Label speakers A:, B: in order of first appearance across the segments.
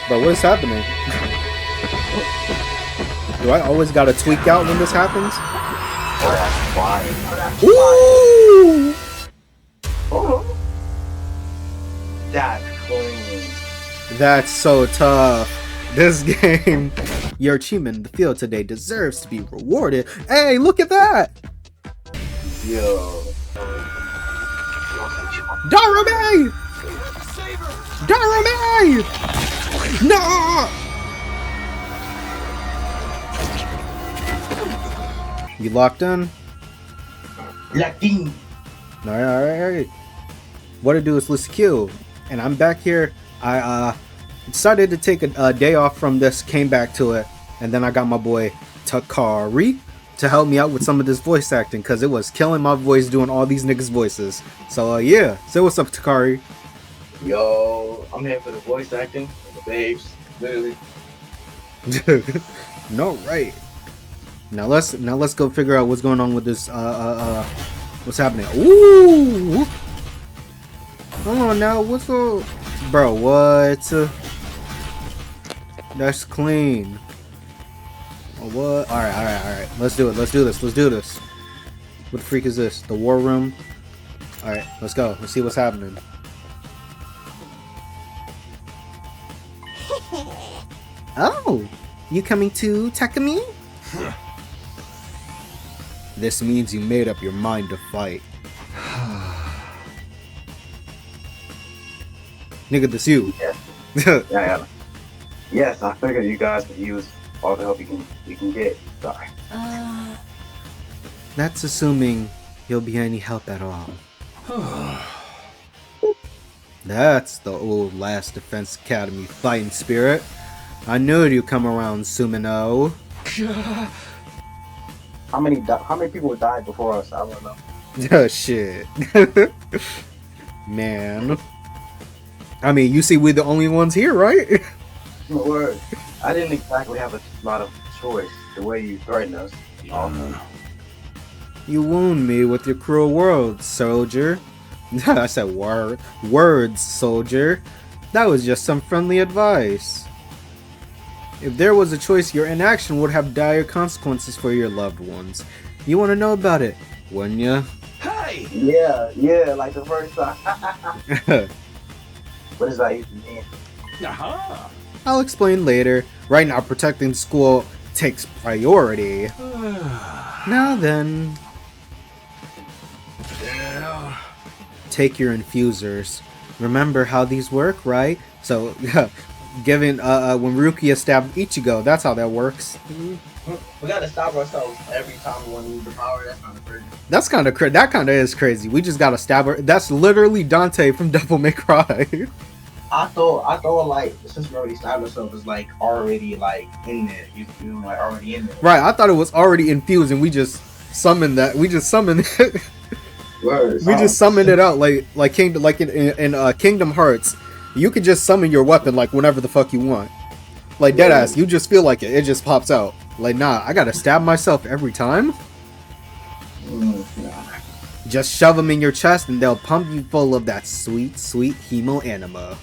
A: Bro, what is happening? Do I always gotta tweak out when this happens?
B: Oh, that's fire.
A: Ooh!
B: Oh, that's clean.
A: That's so tough. This game, your achievement in the field today deserves to be rewarded. Hey, look at that!
B: Yo.
A: Darame! Darame! No! You locked in?
B: Latin.
A: Alright. What I do is list Q, and I'm back here. I decided to take a day off from this, came back to it, and then I got my boy Takari to help me out with some of this voice acting, because it was killing my voice doing all these niggas' voices. So yeah, say what's up, Takari.
B: Yo, I'm here for the voice acting, the babes, literally.
A: No, right. Now let's go figure out what's going on with this what's happening. Ooh! Hold on now, what's up? Bro, what? That's clean. What? Alright. Let's do it. Let's do this. What the freak is this? The war room? Alright, let's go. Let's see what's happening. Oh! You coming too, Takumi? This means you made up your mind to fight. Nigga, this you.
B: Yeah. Yes, I figured you guys could use all the help you can get. Sorry.
A: That's assuming you'll be any help at all. That's the old Last Defense Academy fighting spirit. I knew you'd come around, Sumino.
B: How many people died before us? I don't know.
A: Oh, shit. Man. I mean, you see we're the only ones here, right?
B: Word. I didn't exactly have a lot of choice the way you threatened us.
A: You wound me with your cruel words, soldier. I said words, soldier. That was just some friendly advice. If there was a choice, your inaction would have dire consequences for your loved ones. You want to know about it, wouldn't ya?
C: Hey!
B: Yeah, like the first time. What does that even mean?
C: Aha!
A: I'll explain later. Right now, protecting the school takes priority. Now then,
C: Yeah.
A: take your infusers. Remember how these work, right? So, given when Rukia stabbed Ichigo, that's how that works.
B: We gotta stop ourselves every time we want to use the power. That's kind of crazy.
A: That's kind of that kind of is crazy. We just gotta stab her. That's literally Dante from Devil May Cry.
B: I thought like since we already stabbed ourselves, it's like already like in there. You know, like already in there.
A: Right, I thought it was already infused, and we just summoned that. We just summoned it.
B: Words.
A: We just summoned it out like in Kingdom Hearts. You could just summon your weapon like whenever the fuck you want. Like deadass, you just feel like it just pops out. Like nah, I gotta stab myself every time.
B: Nah.
A: Just shove them in your chest and they'll pump you full of that sweet, sweet hemo anima.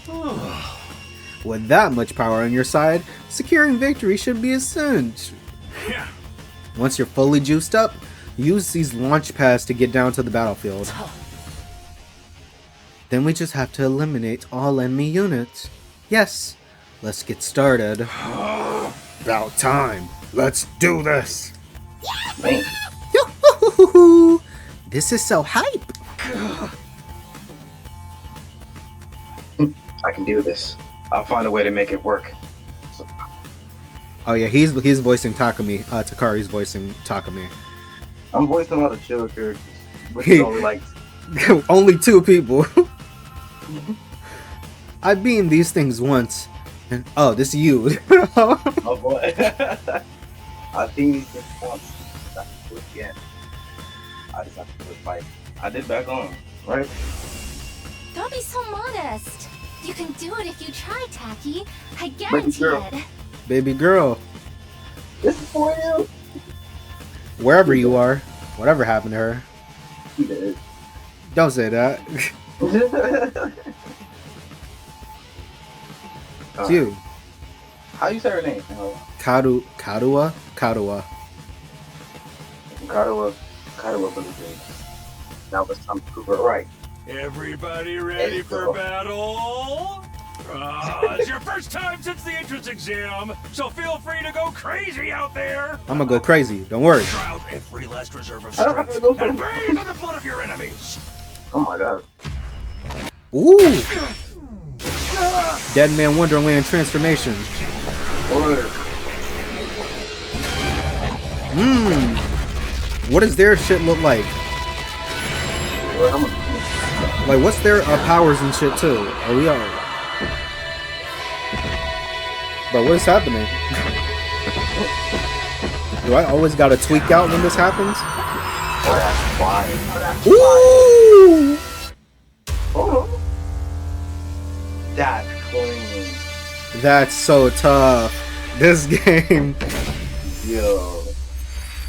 A: With that much power on your side, securing victory should be a cinch.
C: Yeah.
A: Once you're fully juiced up, use these launch pads to get down to the battlefield. Then we just have to eliminate all enemy units. Yes, let's get started. About time. Let's do this.
B: Man.
A: Yoo-hoo-hoo-hoo. This is so hype.
B: I can do this. I'll find a way to make it work.
A: Oh yeah, he's voicing Takumi. Takari's voicing Takumi.
B: I'm voicing all the chill characters, which is only like
A: Only 2 people. I've been these things once. And oh, this is you.
B: oh boy. I've seen these things once. That's good again. I just have to put fight. I did back on, right?
D: Don't be so modest. You can do it if you try, Taki. I
B: Baby
D: guarantee
B: girl.
D: it.
A: Baby girl,
B: This is for you.
A: wherever you are, whatever happened to her,
B: He did.
A: don't say that. It's you.
B: How you say her name?
A: Kadua.
B: Karawa Blue Jays. That was some super right.
C: Everybody ready for battle? It's your first time since the entrance exam, so feel free to go crazy out there.
A: I'm gonna go crazy. Don't worry.
C: Try out every last reserve of
B: I don't have
C: strength
B: to go
C: and
B: for
C: breathe on the blood of your enemies.
B: Oh my god.
A: Ooh. Dead Man Wonderland transformation.
B: Word.
A: What does their shit look like?
B: Word, I'm gonna-
A: Like, what's their powers and shit too? Are we all? But what is happening? Do I always gotta tweak out when this happens?
B: Oh, that's fine.
A: Ooh!
B: Oh. That's clean.
A: That's so tough. This game.
B: Yo.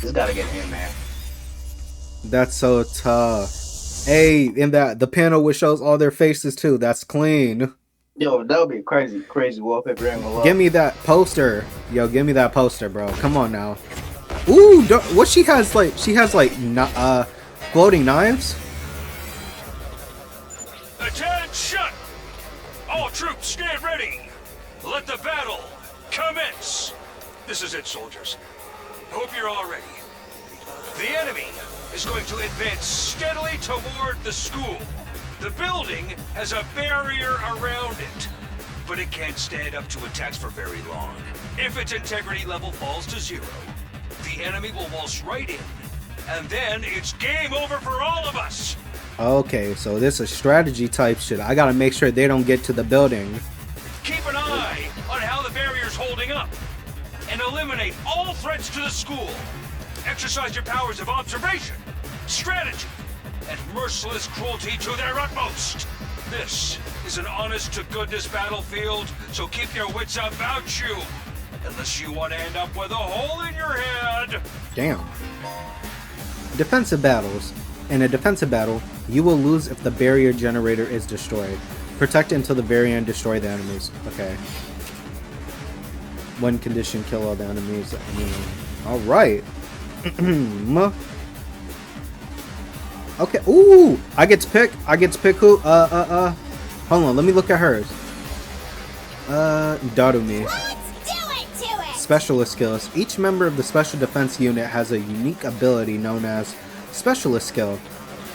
B: This gotta get in, man.
A: That's so tough. Hey, in the panel which shows all their faces too. That's clean.
B: Yo, that would be crazy, crazy wallpaper. Ain't gonna lie.
A: Give me that poster. Yo, give me that poster, bro. Come on now. Ooh, what she has like? She has like floating knives.
C: Attention! All troops, stand ready. Let the battle commence. This is it, soldiers. Hope you're all ready. The enemy is going to advance steadily toward the school. The building has a barrier around it, but it can't stand up to attacks for very long. If its integrity level falls to 0, the enemy will waltz right in, and then it's game over for all of us.
A: Okay, so this is strategy type shit. I gotta make sure they don't get to the building.
C: Keep an eye on how the barrier's holding up, and eliminate all threats to the school. Exercise your powers of observation, strategy, and merciless cruelty to their utmost. This is an honest-to-goodness battlefield, so keep your wits about you, unless you want to end up with a hole in your head.
A: Damn. Defensive battles. In a defensive battle, you will lose if the barrier generator is destroyed. Protect until the barrier and destroy the enemies. Okay. One condition, kill all the enemies. Alright. Okay. Ooh! I get to pick who? Hold on, let me look at hers. Darumi.
D: Let's do it to it!
A: Specialist skills. Each member of the Special Defense Unit has a unique ability known as Specialist Skill.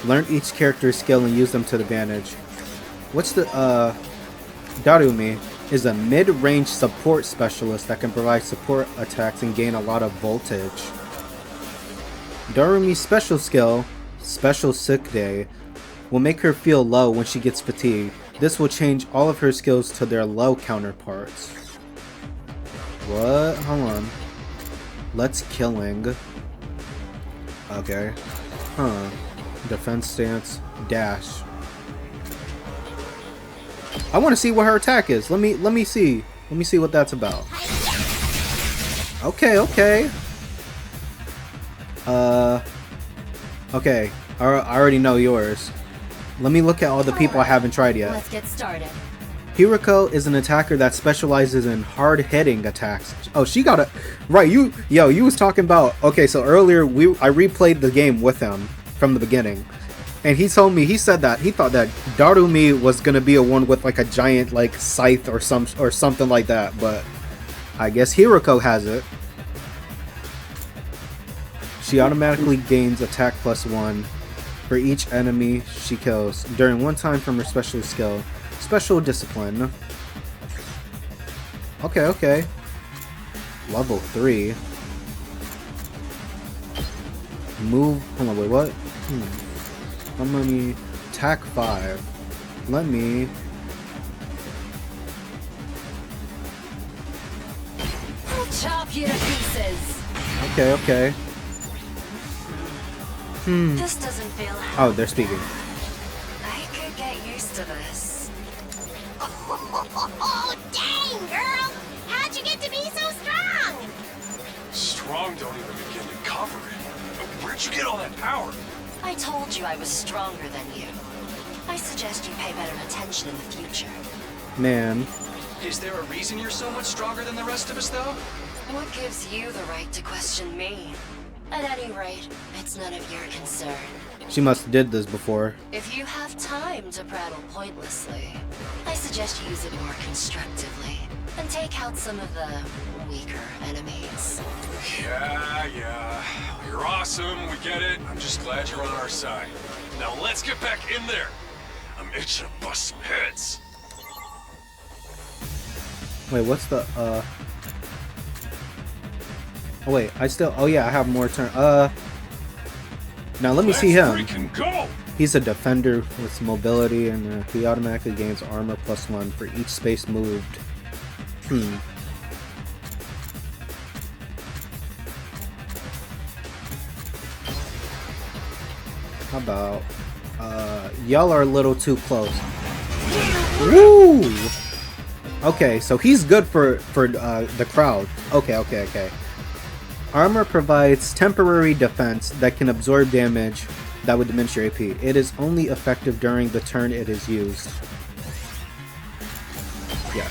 A: Learn each character's skill and use them to advantage. What's the, Darumi is a mid-range support specialist that can provide support attacks and gain a lot of voltage. Darumi's special skill, Special Sick Day, will make her feel low when she gets fatigued. This will change all of her skills to their low counterparts. What? Hold on. Let's killing. Okay. Huh. Defense stance. Dash. I want to see what her attack is. Let me see. Let me see what that's about. Okay, okay. Okay. I already know yours. Let me look at all the people I haven't tried yet.
D: Let's get started.
A: Hiroko is an attacker that specializes in hard-hitting attacks. Oh, she got a... Right, you was talking about... Okay, so earlier, I replayed the game with him from the beginning. And he told me, he said that he thought that Darumi was going to be a one with like a giant like scythe or something like that. But I guess Hiroko has it. She automatically gains attack +1 for each enemy she kills during one time from her special skill. Special discipline. Okay, okay. Level 3. Move. Hold on, wait, what? How many? Attack 5. Let me.
D: I'll chop you to pieces.
A: Okay, okay.
D: This doesn't feel.
A: Oh, they're speaking.
D: I could get used to this. Oh, dang, girl! How'd you get to be so strong?
C: Strong don't even begin to cover it. Where'd you get all that power?
E: I told you I was stronger than you. I suggest you pay better attention in the future.
A: Man,
F: Is there a reason you're so much stronger than the rest of us, though?
E: What gives you the right to question me? At any rate, it's none of your concern.
A: She must have did this before.
E: If you have time to prattle pointlessly, I suggest you use it more constructively and take out some of the weaker enemies.
C: Yeah. You're awesome, we get it. I'm just glad you're on our side. Now let's get back in there. I'm itching to bust some heads.
A: Wait, what's the Oh wait, oh yeah, I have more turn. Now let me see him.
C: Freaking go!
A: He's a defender with mobility, and he automatically gains armor +1 for each space moved. How about y'all are a little too close. Woo! Okay, so he's good for the crowd. Okay. Armor provides temporary defense that can absorb damage that would diminish your AP. It is only effective during the turn it is used. Yes.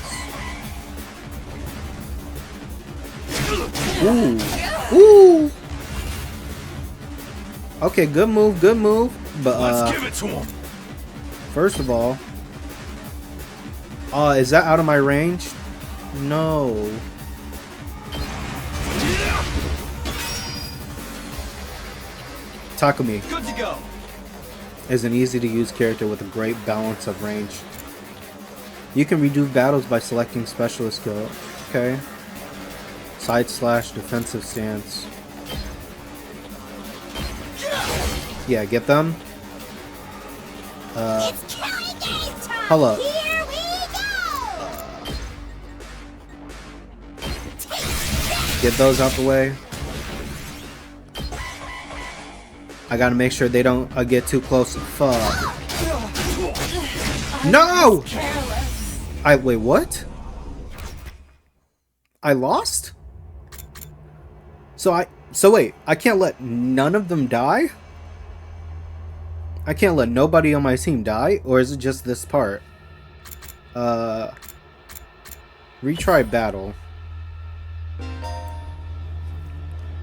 A: Ooh. Okay, good move. But
C: let's give it to him.
A: First of all, is that out of my range? No. Takumi
F: Good to go.
A: is an easy to use character with a great balance of range. You can redo battles by selecting specialist skill. Okay. Side slash defensive stance. Yeah, get them.
D: It's killing game time!
A: Hold up.
D: Here we go!
A: Get those out the way. I gotta make sure they don't get too close. Fuck. No! Wait, what? I lost? So wait, I can't let none of them die? I can't let nobody on my team die? Or is it just this part? Retry battle.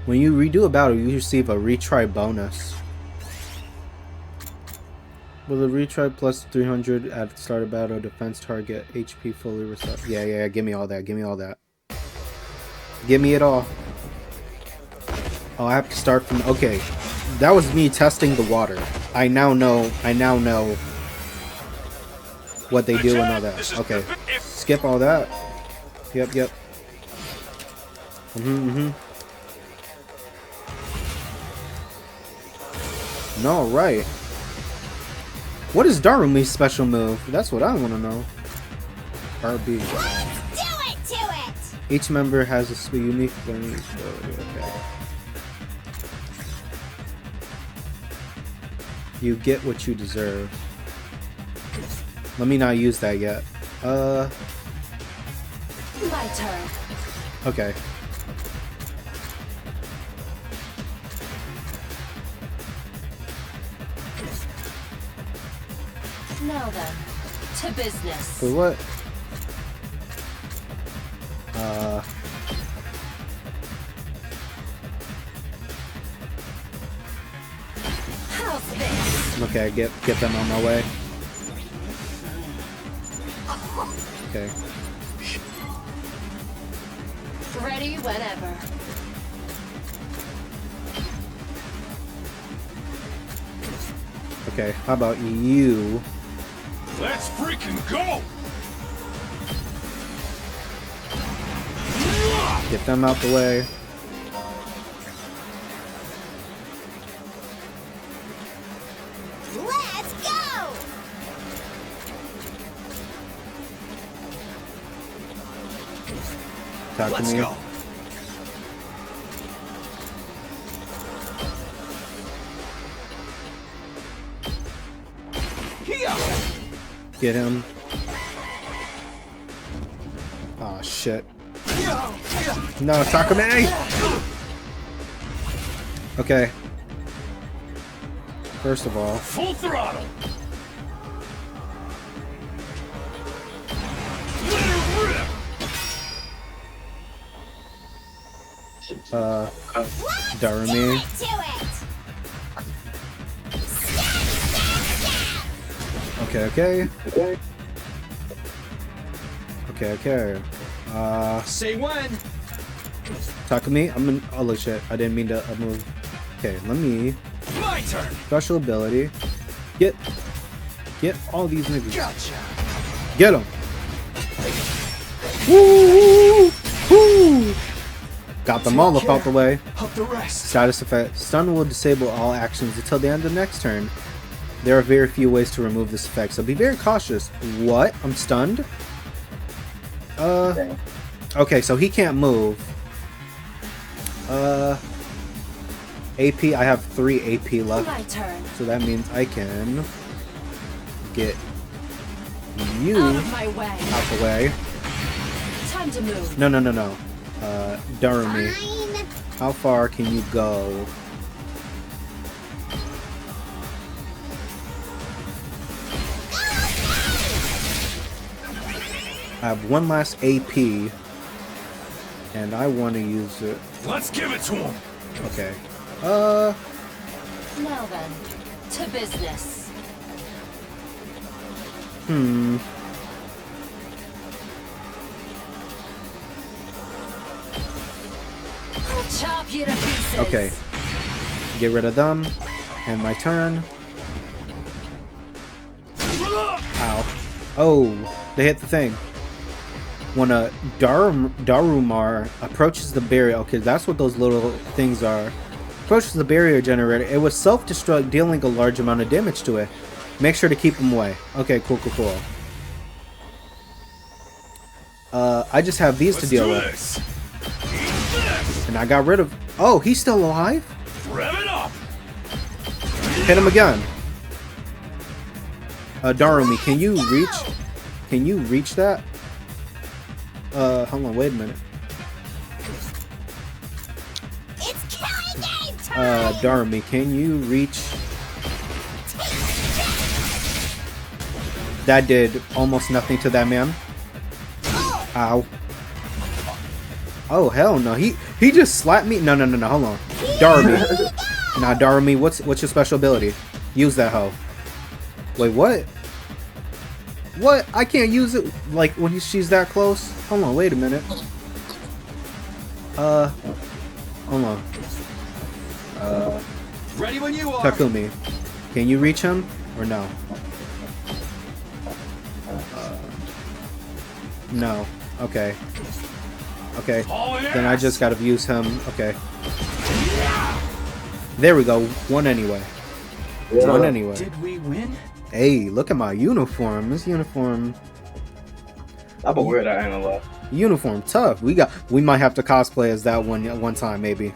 A: When you redo a battle, you receive a retry bonus. With a retry plus 300 at the start of battle, defense target, HP fully restored. Yeah, give me all that, give me it all. Oh, I have to start from, okay. That was me testing the water. I now know what they do and all that. Okay, skip all that. Yep. No, right. What is Darumi's special move? That's what I want to know. RB.
D: Let's do it to it!
A: Each member has a unique ability. Okay. You get what you deserve. Let me not use that yet.
E: My turn.
A: Okay.
E: Now then, to business.
A: For what?
E: How's this?
A: Okay, get them on my way. Okay.
E: Ready whenever.
A: Okay, how about you?
C: Let's freaking go!
A: Get them out the way.
D: Let's go!
A: Talk to
F: Let's
A: me.
F: go.
A: Get him. Oh shit. No, Takumi! Okay. First of all,
C: Full throttle! Let her rip!
A: Darumi. Okay.
F: Say when.
A: Takumi, I'm in. Oh shit! I didn't mean to move. Okay, let me.
F: My turn.
A: Special ability. Get all these niggas.
F: Gotcha.
A: Get them. Woo! Woo! Got them all up out the way.
F: Of the rest.
A: Status effect. Stun will disable all actions until the end of the next turn. There are very few ways to remove this effect, so be very cautious. What? I'm stunned? Okay, so he can't move. AP, I have 3 AP left.
E: My turn.
A: So that means I can get you
E: Out of my way.
A: out the way.
E: Time to move.
A: No. Darumi. How far can you go? I have one last AP, and I want to use it.
C: Let's give it to him.
A: Okay.
E: Now then, to business. I'll chop you to pieces.
A: Okay. Get rid of them. And my turn. Ow. Oh, they hit the thing. When a Darumar approaches the barrier, okay, that's what those little things are. Approaches the barrier generator, it will self-destruct, dealing a large amount of damage to it. Make sure to keep them away. Okay, cool. I just have these to deal with. And I got rid of... Oh, he's still alive?
C: Rev it up.
A: Hit him again. Darumi, can you reach that? Hold on, wait a minute.
D: It's killing game time!
A: Darumi, can you reach... That did almost nothing to that man. Ow. Oh, hell no. He just slapped me. No, hold on. Darumi. Nah, Darumi, what's your special ability? Use that hoe. Wait, what? What? I can't use it like when she's that close? Hold on, wait a minute. Hold on.
F: Ready when you are.
A: Takumi, can you reach him or no? No. Okay. Then I just gotta use him. Okay. There we go. One anyway. One anyway.
F: Did we win?
A: Hey, look at my uniform. This uniform.
B: I'm gonna wear that, I ain't gonna lie.
A: Uniform tough. We might have to cosplay as that one time maybe.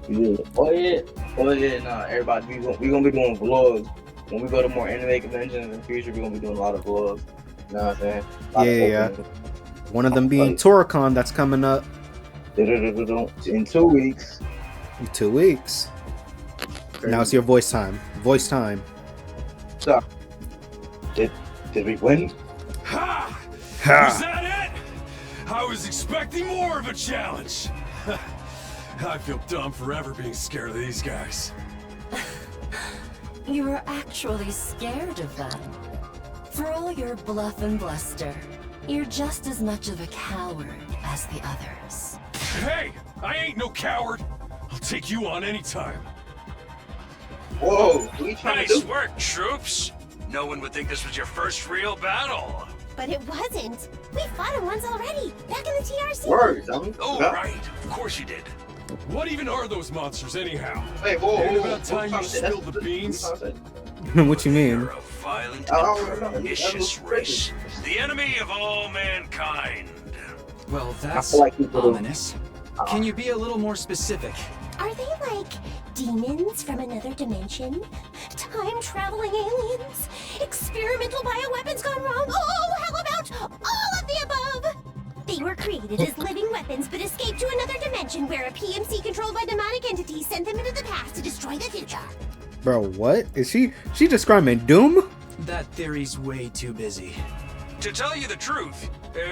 B: Yeah. Oh yeah. Nah, everybody, we gonna be doing vlogs. When we go to more anime conventions in the future, we're gonna be doing a lot of vlogs. You know what I'm saying?
A: Yeah. One of them being Toricon that's coming up
B: in 2 weeks.
A: in 2 weeks. Now it's your voice time. Voice time.
B: So, did we win?
C: Ha!
A: Ha!
C: Was that it? I was expecting more of a challenge. I feel dumb forever being scared of these guys.
E: You were actually scared of them. For all your bluff and bluster, you're just as much of a coward as the others.
C: Hey, I ain't no coward. I'll take you on anytime.
B: Whoa, what are you trying to
C: Nice
B: do?
C: work, troops. No one would think this was your first real battle.
D: But it wasn't. We fought him once already, back in the TRC.
B: Words, I mean.
C: Oh,
B: Yeah.
C: right. Of course you did. What even are those monsters, anyhow?
B: Hey, whoa,
C: Ain't
B: whoa,
C: about
B: whoa,
C: time you spilled the beans.
A: What you mean?
C: You're a violent
B: Oh,
C: and
B: no, no,
C: pernicious
B: no,
C: race. The enemy of all mankind.
F: Well, that's
B: feel like people don't-
F: ominous. Can you be a little more specific?
D: Are they like demons from another dimension? Time-traveling aliens? Experimental bioweapons gone wrong? Oh, how about all of the above? They were created as living weapons but escaped to another dimension where a PMC controlled by demonic entities sent them into the past to destroy the future.
A: Bro, what? Is she describing Doom?
F: That theory's way too busy.
C: To tell you the truth,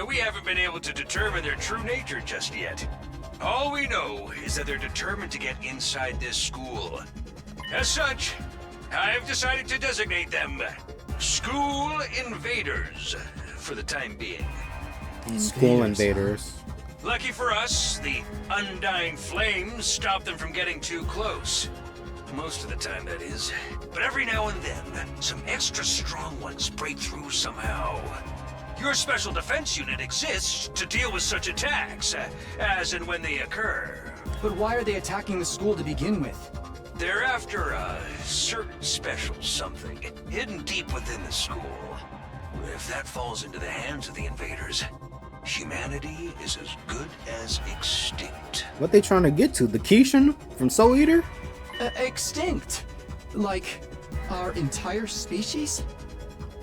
C: we haven't been able to determine their true nature just yet. All we know is that they're determined to get inside this school. As such, I've decided to designate them School Invaders for the time being.
A: School invaders.
C: Lucky for us, the Undying Flames stop them from getting too close. Most of the time, that is. But every now and then, some extra strong ones break through somehow. Your special defense unit exists to deal with such attacks, as and when they occur.
F: But why are they attacking the school to begin with?
C: They're after a certain special something hidden deep within the school. If that falls into the hands of the invaders, humanity is as good as extinct.
A: What they trying to get to? The Keishan from Soul Eater?
F: Extinct? Like, our entire species?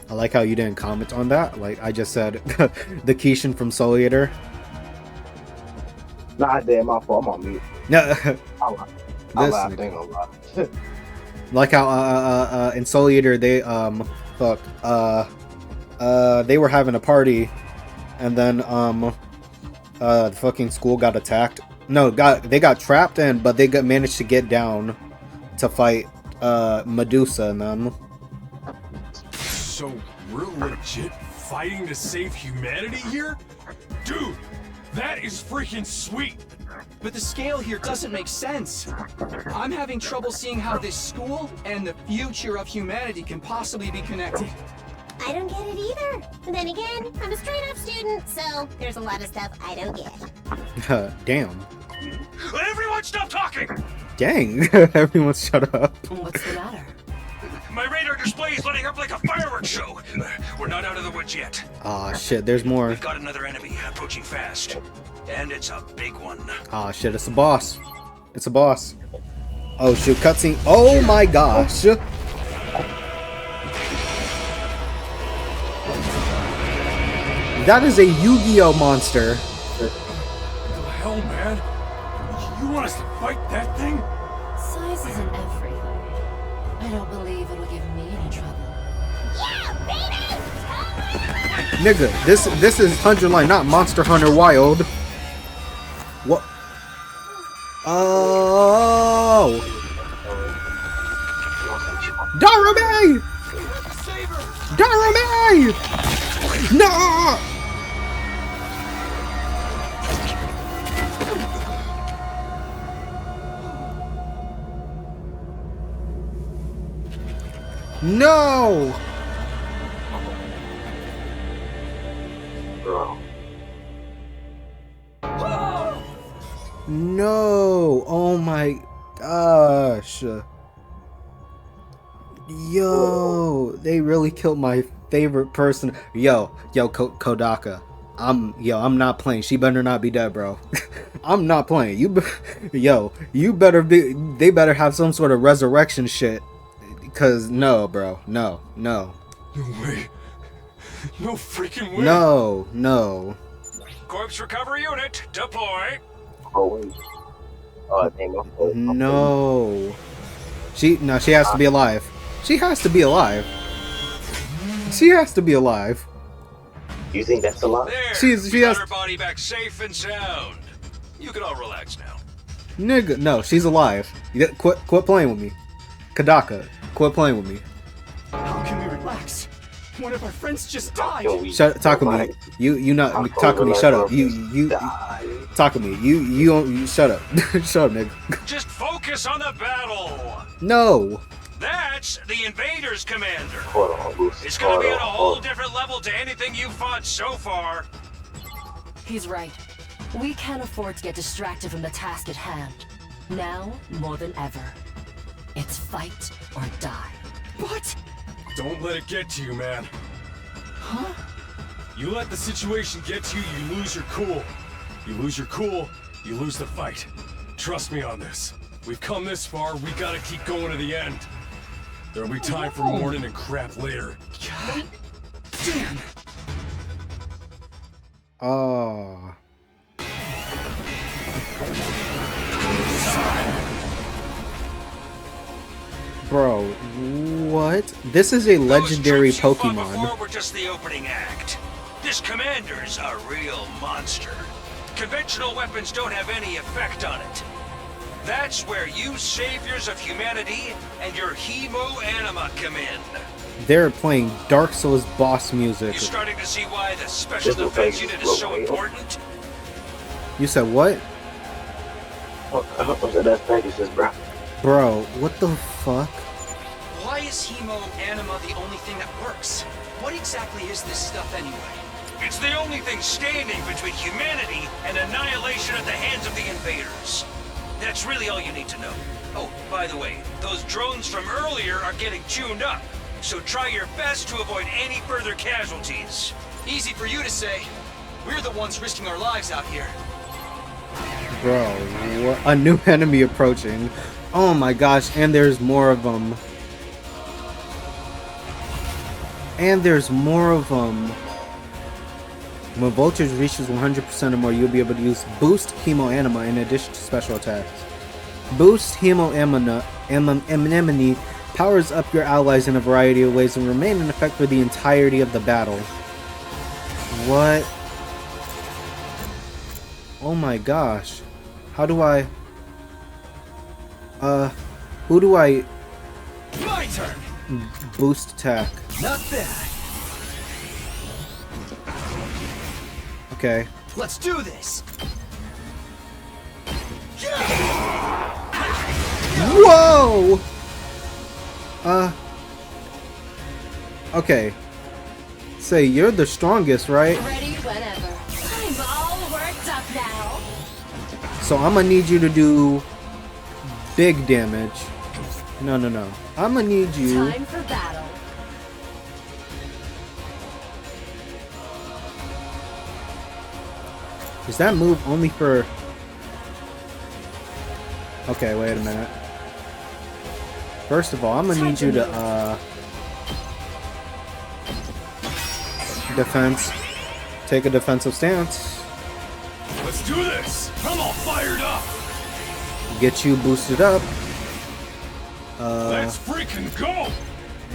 A: I like how you didn't comment on that. Like I just said, the Keishan from Soul Eater.
B: Nah, I did. My fault. I'm on mute.
A: No,
B: I
A: This
B: laughed.
A: nigga.
B: Ain't gonna lie.
A: like how in Soul Eater they they were having a party, and then the fucking school got attacked. No, they got trapped in, but they managed to get down to fight Medusa and them.
G: So we're legit fighting to save humanity here? Dude, that is freaking sweet!
F: But the scale here doesn't make sense. I'm having trouble seeing how this school and the future of humanity can possibly be connected.
D: I don't get it either. And then again, I'm a straight up student, so there's a lot of stuff I don't get.
A: Damn.
C: Everyone stop talking!
A: Dang. Everyone shut up.
E: What's the matter?
C: My radar display is lighting up like a fireworks show. We're not out of the woods yet.
A: Aw, shit, there's more.
C: We've got another enemy approaching fast. And it's a big one.
A: Aw, shit, it's a boss. It's a boss. Oh, shoot, cutscene. Oh my gosh. That is a Yu-Gi-Oh monster.
G: The hell, man? You want us to fight that thing?
E: Size isn't everything. I don't believe it'll give me any trouble.
D: Yeah, baby!
A: Nigga, this is Hunter Line, not Monster Hunter Wild. What? Oh! Darame! Darame! No! No!
B: Bro.
A: No! Oh my gosh. Yo, they really killed my favorite person. Yo, Kodaka. I'm not playing. She better not be dead, bro. I'm not playing. You better be. They better have some sort of resurrection shit. Cause no, bro. No.
G: No way. No freaking way.
A: No.
C: Corpse recovery unit, deploy.
B: Oh, wait. Oh, dang.
A: No. She has to be alive. She has to be alive. She has to be alive.
B: You think that's a lot?
C: There.
A: She
C: we got
A: has-
C: her body back safe and sound. You can all relax now.
A: Nigga, no, she's alive. Quit playing with me. Kodaka, quit playing with me.
F: How can we relax? One of our friends just died.
B: Yo, we-
A: Talk with me. You not talk with me. Shut up. You talk with me. You shut up. Shut up, nigga.
C: Just focus on the battle.
A: No.
C: That's the Invaders Commander.
B: Hold on, Bruce.
C: It's gonna be at a whole
B: Hold on.
C: different level to anything you've fought so far.
E: He's right. We can't afford to get distracted from the task at hand. Now, more than ever. It's fight or die.
F: What?
G: Don't let it get to you, man. Huh? You let the situation get to you, you lose your cool. You lose your cool, you lose the fight. Trust me on this. We've come this far, we gotta keep going to the end. There'll be time for mourning and crap later.
F: God damn.
A: Oh. Bro, what? This is a legendary
C: Those troops you fought
A: Pokemon.
C: before were just the opening act. This commander's a real monster. conventional weapons don't have any effect on it. That's where you saviors of humanity and your hemo-anima come in.
A: They're playing Dark Souls boss music.
C: You starting to see why the special defense unit is so important?
A: You said what?
B: What's the best practices, bro?
A: Bro, what the fuck?
F: Why is hemo-anima the only thing that works? What exactly is this stuff anyway?
C: It's the only thing standing between humanity and annihilation at the hands of the invaders. That's really all you need to know. Oh, by the way, those drones from earlier are getting tuned up, so try your best to avoid any further casualties.
F: Easy for you to say. We're the ones risking our lives out here.
A: Bro, what? A new enemy approaching. Oh my gosh, and there's more of them. And there's more of them. When Voltage reaches 100% or more, you'll be able to use Boost Hemo-Anima in addition to special attacks. Boost Hemo-Anima powers up your allies in a variety of ways and remain in effect for the entirety of the battle. What? Oh my gosh. How do I... who do I...
F: My turn!
A: boost attack?
F: Not bad.
A: Okay.
F: Let's do this!
A: Whoa! Okay. Say, you're the strongest, right?
D: Ready whenever. I'm all worked up now.
A: So I'm gonna need you to do big damage. No. I'm gonna need you.
E: Time for battle.
A: Is that move only for... Okay, wait a minute. First of all, I'm gonna need you to, defense. Take a defensive stance.
G: Let's do this! I'm all fired up!
A: Get you boosted up.
G: Let's freaking go!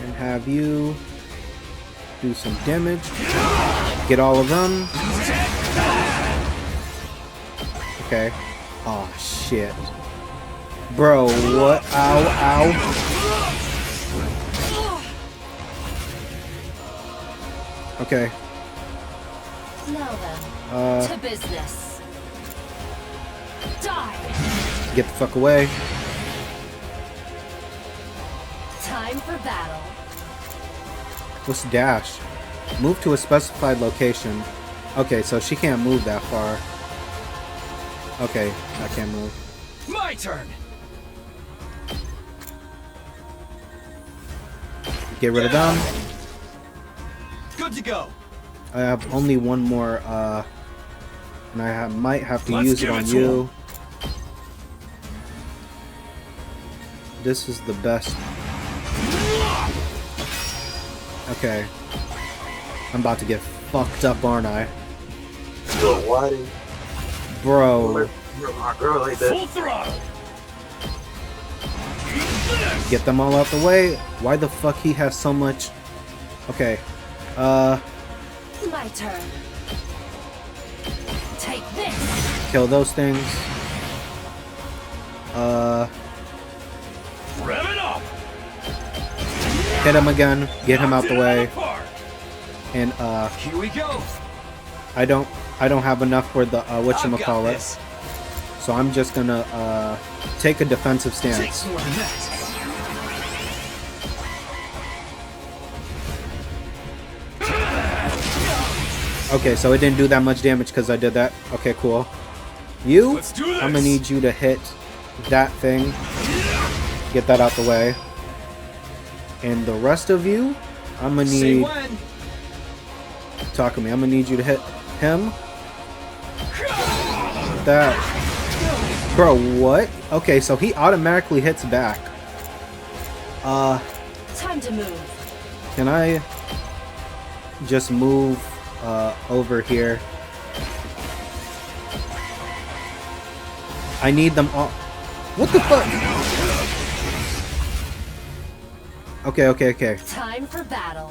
A: And have you do some damage. Get all of them. Okay. Oh shit. Bro, what? Ow. Okay.
E: Now then, to business. Die!
A: Get the fuck away.
E: Time for battle.
A: What's dash? Move to a specified location. Okay, so she can't move that far. Okay, I can't move.
F: My turn!
A: Get rid of them.
F: Good to go.
A: I have only one more, and I might have to
G: Let's
A: use it
G: give
A: on
G: it to
A: you. This is the best. Okay. I'm about to get fucked up, aren't I?
B: Yo, why did
A: Bro,
B: my girl like that?
G: Full throttle! Eat this!
A: get them all out the way. Why the fuck he has so much? Okay.
E: My turn. Take this.
A: Kill those things.
G: Rev it up!
A: Hit him again. Get him out
G: Knocked
A: the
G: it
A: way.
G: of the park.
A: And
F: Here we go.
A: I don't have enough for the
F: I've got
A: whatchamacallit.
F: this.
A: So I'm just gonna take a defensive stance.
F: Takes more than that.
A: Okay, so it didn't do that much damage because I did that. Okay, cool. You,
G: Let's do this.
A: I'm gonna need you to hit that thing. Get that out the way. And the rest of you, I'm gonna
F: Say
A: need...
F: when.
A: Talk to me. I'm gonna need you to hit him. That. Bro, what? Okay, so he automatically hits back.
E: Time to move.
A: Can I just move over here? I need them all. What the fuck? Okay.
E: Time for battle.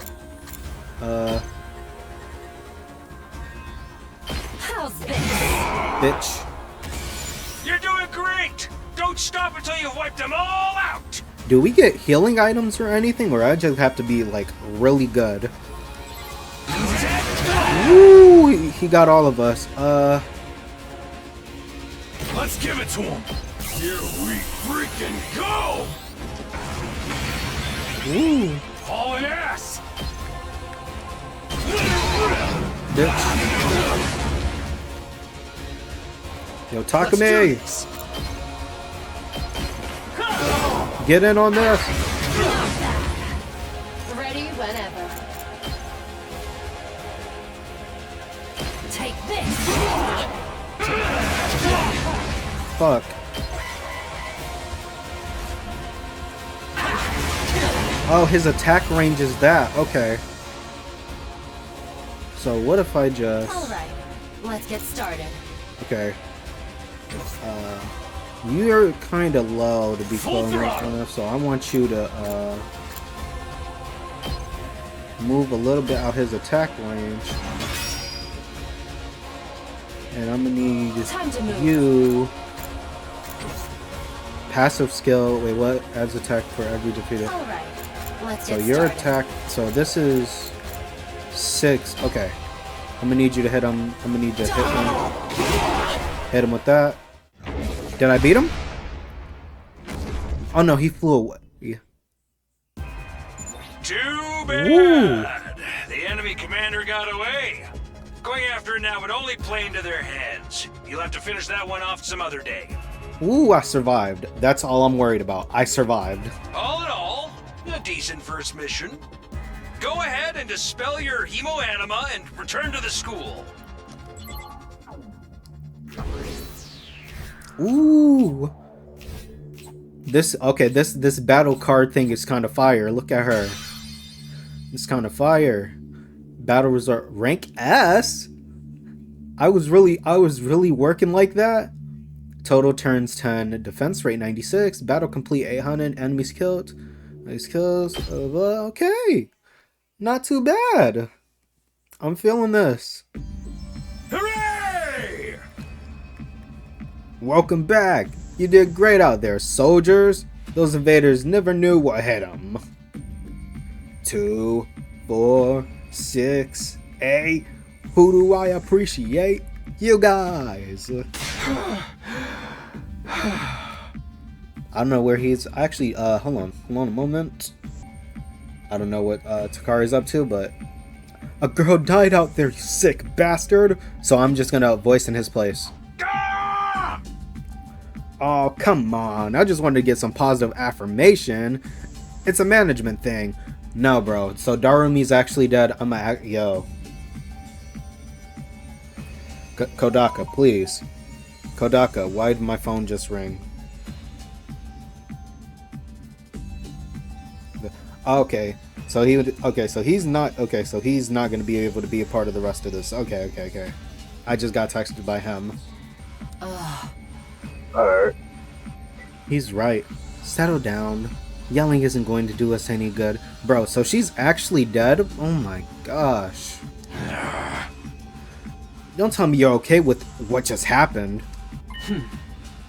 E: How's this?
A: bitch.
C: You're doing great! Don't stop until you've wiped them all out!
A: Do we get healing items or anything, or I just have to be like really good? Woo! He got all of us.
G: Let's give it to him. Here we freaking go!
A: Ooh,
G: Hauling ass!
A: bitch. Yo, Takumi! Get in on this.
E: Ready whenever. Take this!
A: Fuck. Oh, his attack range is that. Okay. So what if I just...
E: Alright, let's get started.
A: Okay. You're kind of low to be close enough, so I want you to move a little bit out his attack range. And I'm gonna need
E: Time to move.
A: you. Passive skill. Wait, what? Adds attack for every defeated.
E: Alright, let's
A: So
E: get
A: your
E: started.
A: attack. So this is 6. Okay. I'm gonna need you to hit him. I'm gonna need you to hit him. Hit him with that. Did I beat him? Oh no, he flew away.
C: Too bad!
A: Woo.
C: The enemy commander got away. Going after it now would only play into their hands. You'll have to finish that one off some other day.
A: Ooh, I survived. That's all I'm worried about. I survived.
C: All in all, a decent first mission. Go ahead and dispel your hemoanima and return to the school.
A: Ooh. This battle card thing is kind of fire. Look at her. It's kind of fire. Battle resort rank S. I was really working like that. Total turns 10, defense rate 96, battle complete 800, enemies killed. Nice kills. Okay. Not too bad. I'm feeling this.
G: Hooray!
A: Welcome back. You did great out there, soldiers. Those invaders never knew what hit them. 2, 4, 6, 8. Who do I appreciate? You guys. I don't know where he's actually. Hold on a moment. I don't know what Takari's up to, but a girl died out there, you sick bastard. So I'm just gonna voice in his place. Oh, come on. I just wanted to get some positive affirmation. It's a management thing. No, bro. So Darumi's actually dead. I'm a yo. Kodaka, please. Kodaka, why did my phone just ring? Okay. So he would. Okay. So he's not. Okay. So he's not going to be able to be a part of the rest of this. Okay. Okay. Okay. I just got texted by him.
B: Alright.
A: He's right. Settle down. Yelling isn't going to do us any good. Bro, so she's actually dead? Oh my gosh. Don't tell me you're okay with what just happened.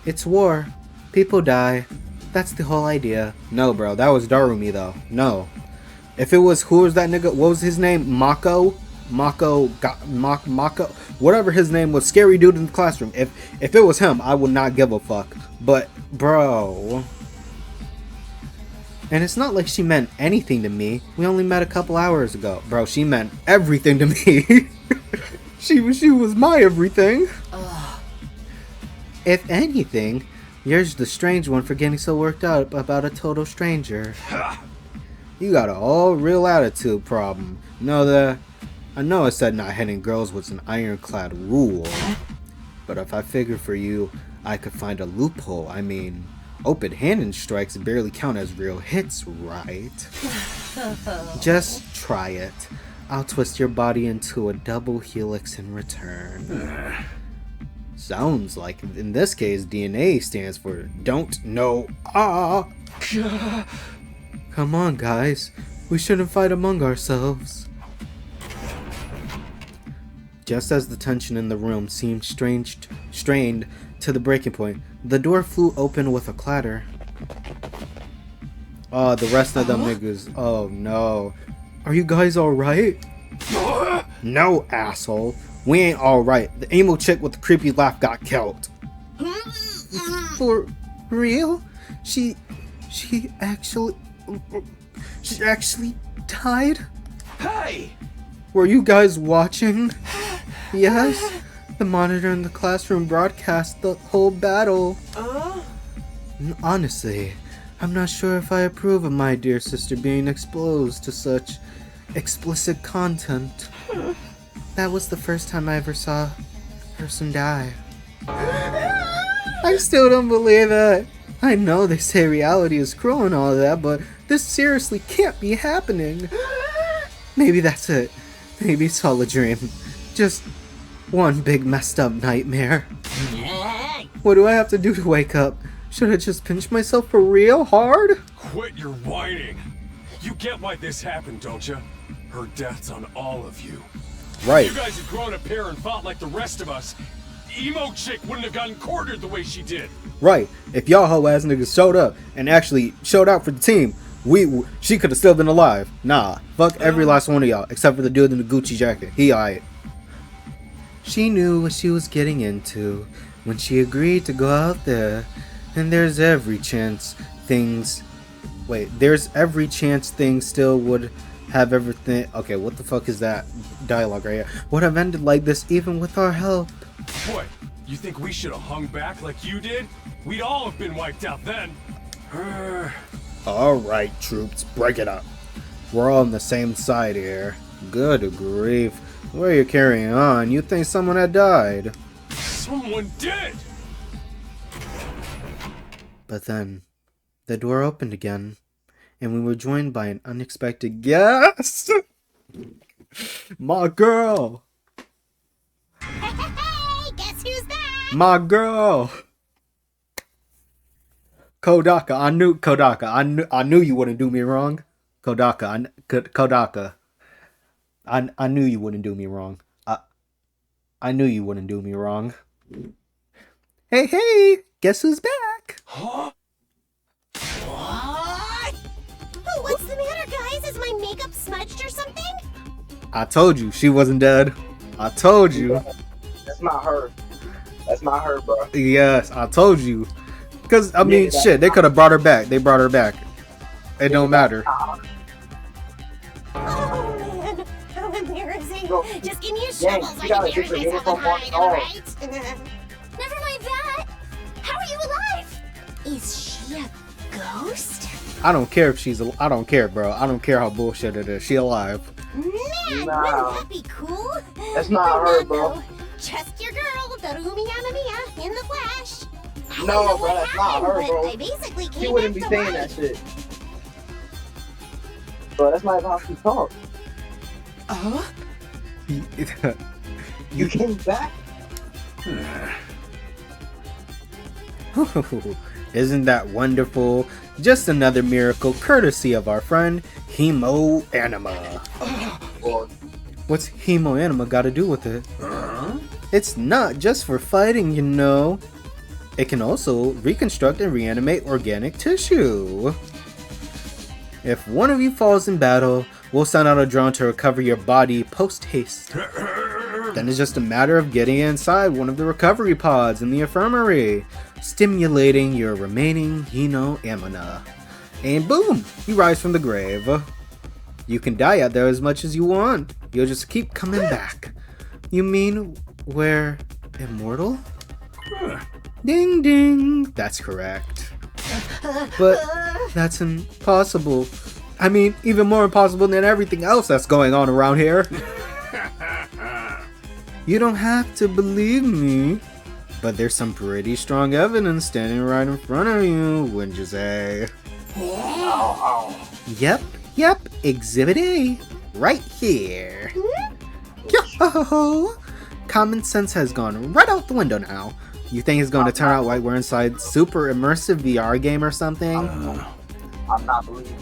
A: It's war. People die. That's the whole idea. No, bro. That was Darumi, though. No. If it was... Who was that nigga? What was his name? Mako? Mako... Whatever his name was. Scary dude in the classroom. If it was him, I would not give a fuck. But, bro... And it's not like she meant anything to me. We only met a couple hours ago. Bro, she meant everything to me. She was my everything. If anything, you're the strange one for getting so worked up about a total stranger. You got a all real attitude problem. Know that? I know I said not hitting girls was an ironclad rule. But if I figure for you, I could find a loophole. I mean... Open-handed strikes barely count as real hits, right? Just try it. I'll twist your body into a double helix in return. Sounds like, in this case, DNA stands for Don't Know Ah. Come on, guys. We shouldn't fight among ourselves. Just as the tension in the room seemed strained to the breaking point, the door flew open with a clatter. Oh, the rest of them niggas. Oh no. Are you guys alright? No, asshole. We ain't alright. The emo chick with the creepy laugh got killed. For real? She actually died?
F: Hey!
A: Were you guys watching? Yes. The monitor in the classroom broadcast the whole battle. Honestly, I'm not sure if I approve of my dear sister being exposed to such explicit content. That was the first time I ever saw a person die. I still don't believe it. I know they say reality is cruel and all that, but this seriously can't be happening. Maybe that's it. Maybe it's all a dream. Just one big messed up nightmare. What do I have to do to wake up? Should I just pinch myself for real hard?
G: Quit your whining. You get why this happened, don't you? Her death's on all of you.
A: Right.
G: You guys had grown a pair and fought like the rest of us. Emo chick wouldn't have gotten quartered the way she did.
A: Right. If y'all hoe ass niggas showed up and actually showed out for the team, she could have still been alive. Nah. Fuck every last one of y'all except for the dude in the Gucci jacket. He alright. She knew what she was getting into when she agreed to go out there, and there's every chance things still would have everything. Okay, what the fuck is that dialogue right here? Would have ended like this even with our help.
G: What? You think we should have hung back like you did? We'd all have been wiped out then.
A: Alright, troops, break it up. We're all on the same side here. Good grief. Where are you carrying on? You think someone had died?
G: Someone did!
A: But then, the door opened again, and we were joined by an unexpected guest! My girl!
D: Hey, guess who's back?
A: My girl! Kodaka, I knew you wouldn't do me wrong. Kodaka, I knew you wouldn't do me wrong. I knew you wouldn't do me wrong. Hey, guess who's back?
G: Huh?
D: What? Oh, what's the matter, guys? Is my makeup smudged or something?
A: I told you she wasn't dead. I told you.
B: That's not her. That's not her, bro.
A: Yes, I told you. Because, I mean, shit, they could have brought her back. They brought her back. It don't matter.
D: Oh, man. How embarrassing.
B: Bro,
D: Just give me a
B: yeah,
D: shovel so I
B: you
D: can
B: gotta
D: bury
B: get
D: myself
B: the
D: and
B: uniform
D: hide,
B: off.
D: alright? Never mind that. How are you alive? Is she a ghost?
A: I don't care if she's. I don't care, bro. I don't care how bullshit it is. She alive.
D: Man,
B: Nah.
D: wouldn't that be cool?
B: That's not
D: But
B: her,
D: not
B: bro.
D: though. Just your girl, Darumi Yamamiya, in the flash. I don't
B: No,
D: know
B: bro,
D: what
B: that's not
D: happened,
B: her,
D: but
B: bro.
D: I basically
B: She
D: came
B: wouldn't
D: back
B: be
D: to
B: saying that
D: life.
B: shit. Bro, that's not how she talks. You came back?
A: Isn't that wonderful? Just another miracle courtesy of our friend Hemo Anima.
B: Well,
A: What's Hemo Anima got to do with it? It's not just for fighting, you know. It can also reconstruct and reanimate organic tissue. If one of you falls in battle, we'll send out a drone to recover your body post-haste. Then it's just a matter of getting inside one of the recovery pods in the infirmary, stimulating your remaining Hino Amina. And boom, you rise from the grave. You can die out there as much as you want. You'll just keep coming back. You mean we're immortal? Ding ding, that's correct. But that's impossible. I mean, even more impossible than everything else that's going on around here. You don't have to believe me, but there's some pretty strong evidence standing right in front of you, wouldn't you say? Yep, Exhibit A, right here. Yo-ho-ho! Common sense has gone right out the window now. You think it's going to turn out like we're inside super immersive VR game or something?
B: I'm not believing.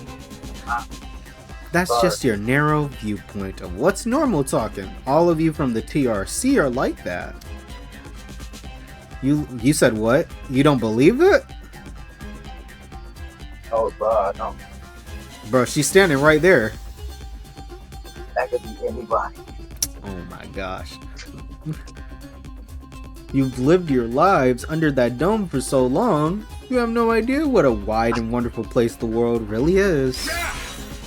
A: That's just your narrow viewpoint of what's normal talking. All of you from the TRC are like that. You said what? You don't believe it?
B: Oh, bro, no.
A: Bro, she's standing right there.
B: That could be anybody.
A: Oh my gosh. You've lived your lives under that dome for so long, you have no idea what a wide and wonderful place the world really is.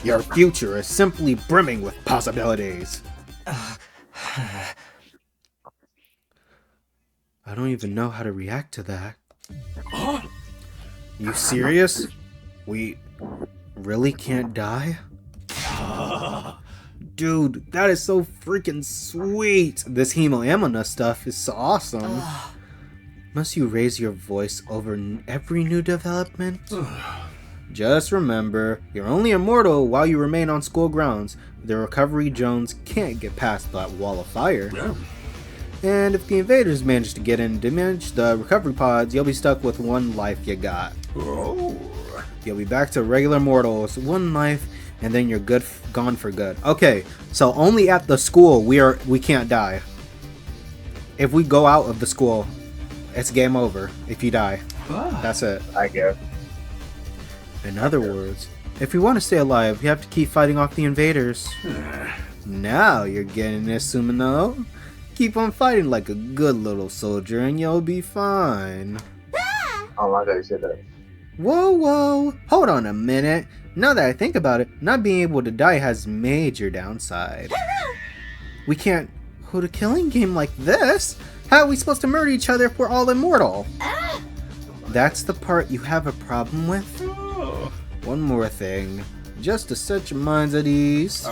A: Your future is simply brimming with possibilities. I don't even know how to react to that. You serious? We really can't die? Dude, that is so freaking sweet. This Hemoamina stuff is so awesome. Must you raise your voice over every new development? Just remember, you're only immortal while you remain on school grounds. The recovery drones can't get past that wall of fire. And if the invaders manage to get in and damage the recovery pods, you'll be stuck with one life you got. You'll be back to regular mortals, one life, and then you're gone for good. Okay, so only at the school we can't die. If we go out of the school, it's game over if you die. That's it.
B: I guess.
A: In other words, if we want to stay alive, we have to keep fighting off the invaders. Now you're getting it, Sumino. Keep on fighting like a good little soldier and you'll be fine.
B: Oh my god, you said that.
A: Whoa, hold on a minute. Now that I think about it, not being able to die has major downside. We can't hold a killing game like this. How are we supposed to murder each other if we're all immortal? That's the part you have a problem with? One more thing, just to set your minds at ease.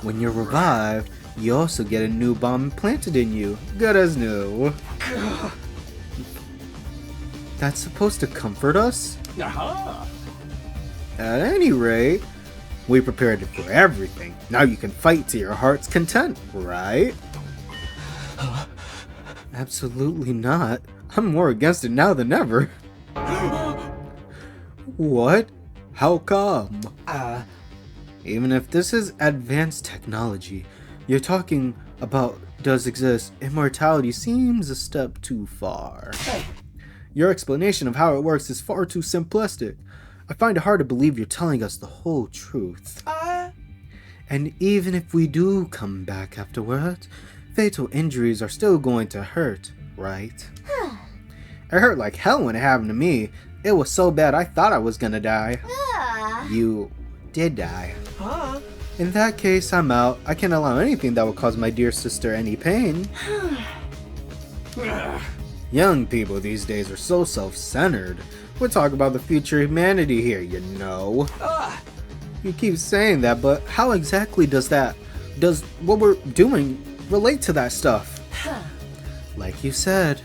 A: When you're revived, you also get a new bomb implanted in you, good as new. That's supposed to comfort us? At any rate, we prepared for everything. Now you can fight to your heart's content, right? Absolutely not. I'm more against it now than ever. What? How come? Even if this is advanced technology you're talking about does exist, immortality seems a step too far. Your explanation of how it works is far too simplistic. I find it hard to believe you're telling us the whole truth. And even if we do come back afterwards, fatal injuries are still going to hurt, right? It hurt like hell when it happened to me. It was so bad I thought I was gonna die. You did die. In that case, I'm out. I can't allow anything that would cause my dear sister any pain. Young people these days are so self-centered. We're talking about the future of humanity here, you know. You keep saying that, but how exactly does what we're doing relate to that stuff? Like you said,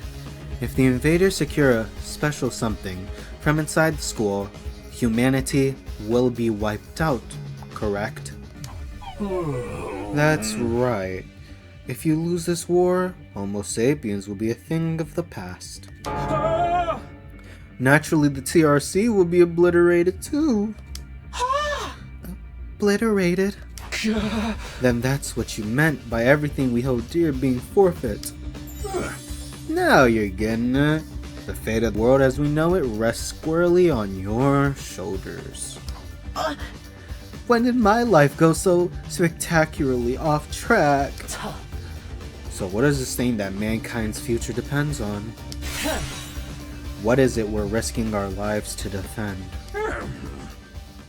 A: if the invaders secure a special something from inside the school, humanity will be wiped out, correct? That's right. If you lose this war, Homo sapiens will be a thing of the past. Naturally, the TRC will be obliterated too. Obliterated? Then that's what you meant by everything we hold dear being forfeit. Now you're getting it. The fate of the world as we know it rests squarely on your shoulders. When did my life go so spectacularly off track? So what is this thing that mankind's future depends on? What is it we're risking our lives to defend?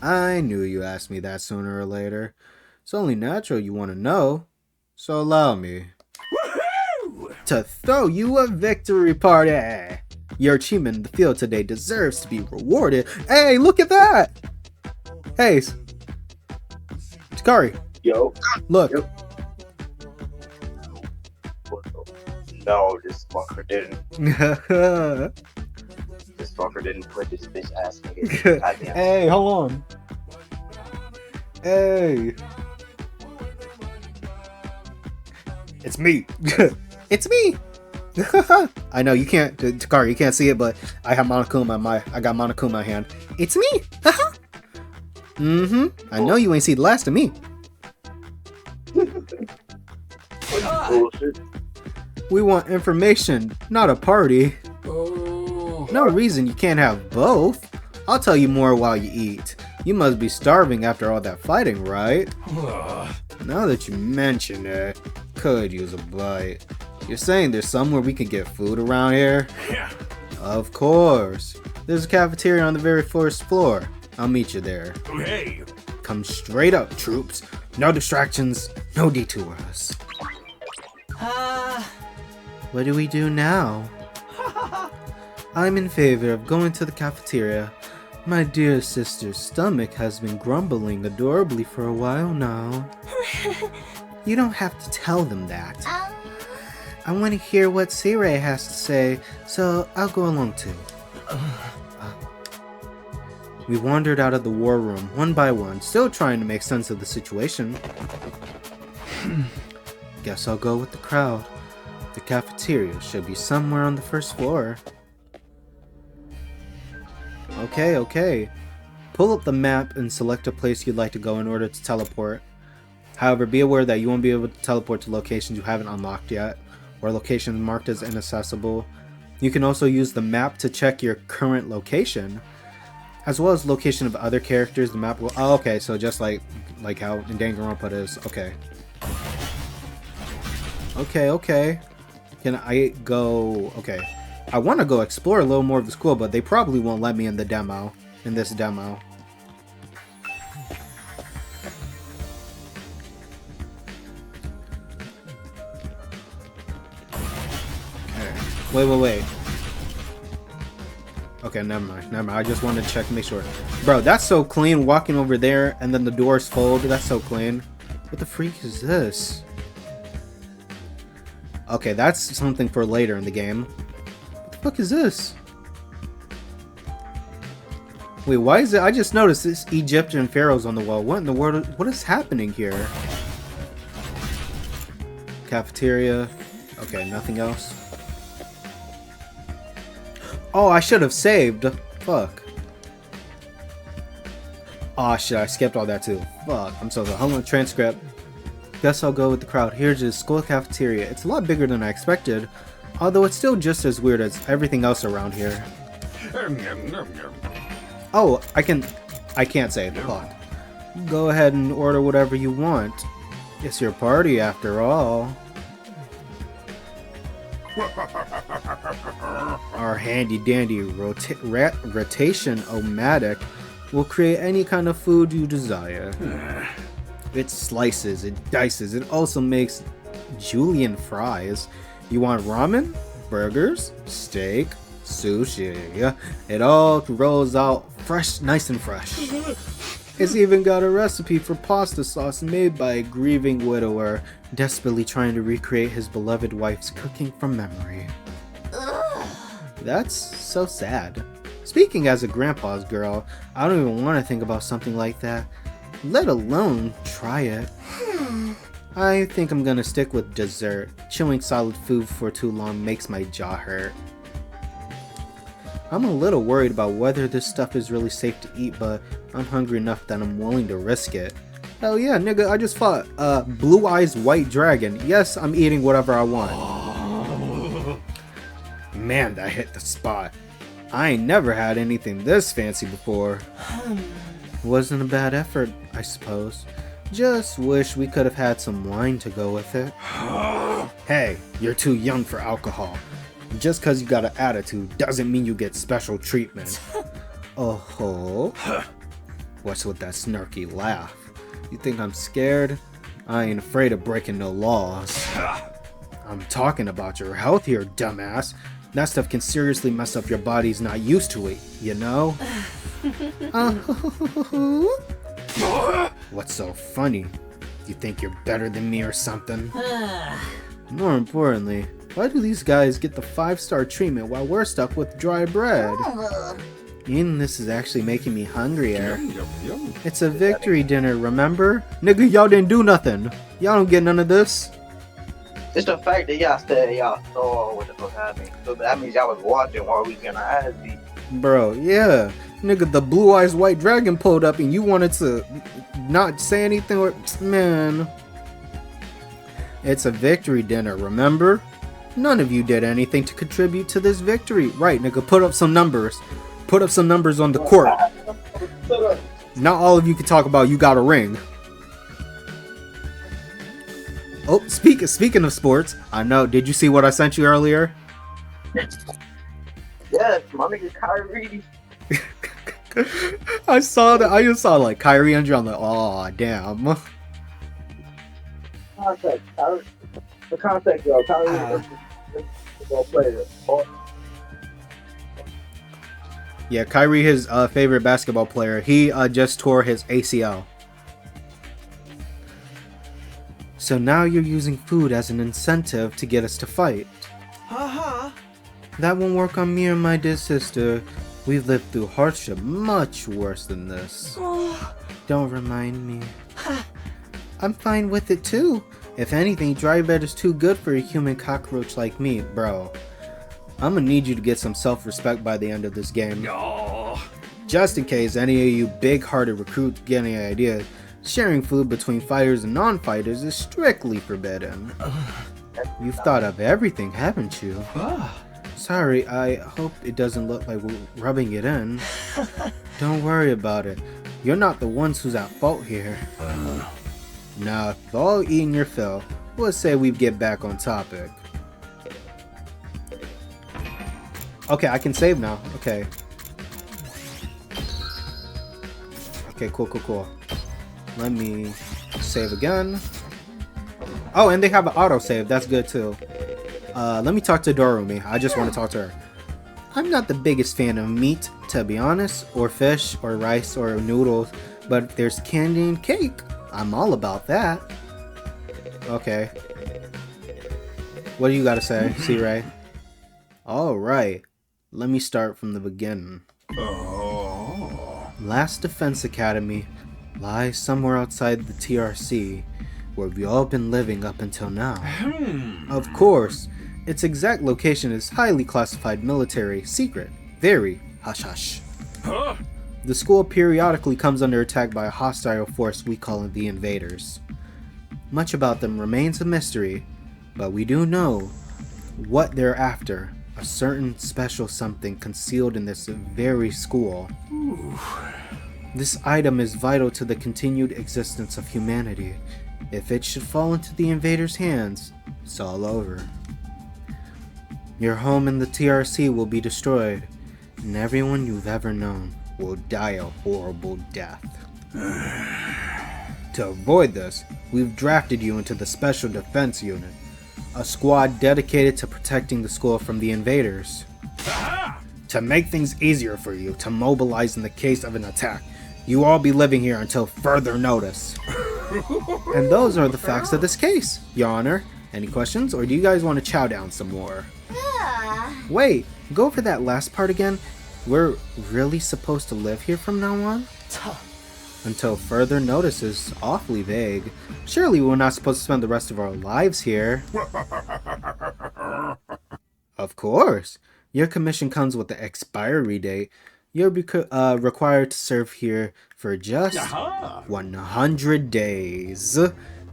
A: I knew you asked me that sooner or later. It's only natural you want to know. So allow me to throw you a victory party. Your achievement in the field today deserves to be rewarded. Hey, look at that! Hey, Takari.
B: Yo.
A: Look.
B: Yo. No, this fucker didn't. This fucker didn't put this bitch ass nigga. Goddamn.
A: Hey, hold on. Hey. It's me. It's me. I know you can't, Takari, you can't see it, but I have Monokuma I got Monokuma in my hand. It's me. I know you ain't see the last of me.
B: Bullshit.
A: We want information, not a party.
G: Oh.
A: No reason you can't have both. I'll tell you more while you eat. You must be starving after all that fighting, right? Now that you mention it, could use a bite. You're saying there's somewhere we can get food around here?
G: Yeah.
A: Of course. There's a cafeteria on the very first floor. I'll meet you there.
G: Hey.
A: Come straight up, troops. No distractions, no detours. What do we do now? I'm in favor of going to the cafeteria. My dear sister's stomach has been grumbling adorably for a while now. You don't have to tell them that. I want to hear what Seirei has to say, so I'll go along too. We wandered out of the war room one by one, still trying to make sense of the situation. Guess I'll go with the crowd. The cafeteria should be somewhere on the first floor. Okay. Pull up the map and select a place you'd like to go in order to teleport. However, be aware that you won't be able to teleport to locations you haven't unlocked yet, or locations marked as inaccessible. You can also use the map to check your current location, as well as location of other characters. The map will... Oh, okay, so just like how in Danganronpa is. Okay. Can I go... Okay. I want to go explore a little more of the school, but they probably won't let me in this demo. Okay. Wait. Okay, never mind. I just wanted to check to make sure. Bro, that's so clean, walking over there, and then the doors fold. That's so clean. What the freak is this? Okay, that's something for later in the game. What the fuck is this? Wait, why is it? I just noticed this Egyptian pharaohs on the wall. What in the world? What is happening here? Cafeteria. Okay, nothing else. Oh, I should have saved. Fuck. Oh shit, I skipped all that too. Fuck, I'm so sorry. Hold on, transcript. Guess I'll go with the crowd. Here's the school cafeteria. It's a lot bigger than I expected, although it's still just as weird as everything else around here. Oh, I can't save. Hold on. Go ahead and order whatever you want. It's your party after all. Our handy-dandy rotation-o-matic will create any kind of food you desire. It slices, it dices, it also makes julienne fries. You want ramen, burgers, steak, sushi. It all rolls out fresh, nice and fresh. It's even got a recipe for pasta sauce made by a grieving widower, desperately trying to recreate his beloved wife's cooking from memory. That's so sad. Speaking as a grandpa's girl, I don't even want to think about something like that, let alone try it. I think I'm gonna stick with dessert. Chewing solid food for too long makes my jaw hurt. I'm a little worried about whether this stuff is really safe to eat, but I'm hungry enough that I'm willing to risk it. Hell yeah, nigga, I just fought Blue Eyes White Dragon. Yes, I'm eating whatever I want. Man, that hit the spot. I ain't never had anything this fancy before. Wasn't a bad effort, I suppose. Just wish we could have had some wine to go with it. Hey, you're too young for alcohol. Just cause you got an attitude doesn't mean you get special treatment. Oh-ho. What's with that snarky laugh? You think I'm scared? I ain't afraid of breaking no laws. I'm talking about your health here, dumbass. That stuff can seriously mess up your body's not used to it, you know? What's so funny? You think you're better than me or something? More importantly, why do these guys get the 5-star treatment while we're stuck with dry bread? Eating this is actually making me hungrier. It's a victory dinner, remember? Nigga, y'all didn't do nothing. Y'all don't get none of this.
B: It's the fact that y'all said y'all saw what the fuck happened. So that means y'all was watching while we getting our ass beat.
A: Bro, yeah. Nigga, the blue eyes white dragon pulled up and you wanted to not say anything or man. It's a victory dinner, remember? None of you did anything to contribute to this victory. Right, nigga, put up some numbers. Put up some numbers on the court. Not all of you can talk about you got a ring. Oh, speaking of sports, I know, did you see what I sent you earlier?
B: Yes, my nigga Kyrie.
A: I saw that. I just saw like Kyrie and John. Like, oh damn.
B: The context, yo. Kyrie is a football player.
A: Yeah, Kyrie, his favorite basketball player. He just tore his ACL. So now you're using food as an incentive to get us to fight. That won't work on me or my dear sister. We've lived through hardship much worse than this. Don't remind me. I'm fine with it too. If anything, dry bread is too good for a human cockroach like me, bro. I'm gonna need you to get some self-respect by the end of this game. Just in case any of you big-hearted recruits get any idea, sharing food between fighters and non-fighters is strictly forbidden. You've thought of everything, haven't you? Sorry, I hope it doesn't look like we're rubbing it in. Don't worry about it. You're not the ones who's at fault here. Now, if you've all eaten your fill, let's say we get back on topic. Okay, I can save now. Okay. Okay, cool. Let me save again. Oh, and they have an autosave. That's good too. Let me talk to Dorumi. I just want to talk to her. I'm not the biggest fan of meat, to be honest, or fish, or rice, or noodles, but if there's candy and cake, I'm all about that. Okay. What do you gotta say, C-Ray? Alright. Let me start from the beginning. Last Defense Academy lies somewhere outside the TRC, where we've all been living up until now. Of course, its exact location is highly classified military secret. Very hush-hush. The school periodically comes under attack by a hostile force we call the Invaders. Much about them remains a mystery, but we do know what they're after. A certain special something concealed in this very school. This item is vital to the continued existence of humanity. If it should fall into the invaders' hands, it's all over. Your home in the TRC will be destroyed, and everyone you've ever known will die a horrible death. To avoid this, we've drafted you into the Special Defense Unit, a squad dedicated to protecting the school from the invaders. To make things easier for you to mobilize in the case of an attack, you all be living here until further notice. And those are the facts of this case, Your Honor. Any questions, or do you guys want to chow down some more? Wait, go over that last part again. We're really supposed to live here from now on? Until further notice is awfully vague. Surely we're not supposed to spend the rest of our lives here. Of course. Your commission comes with the expiry date. You'll be required to serve here for just 100 days.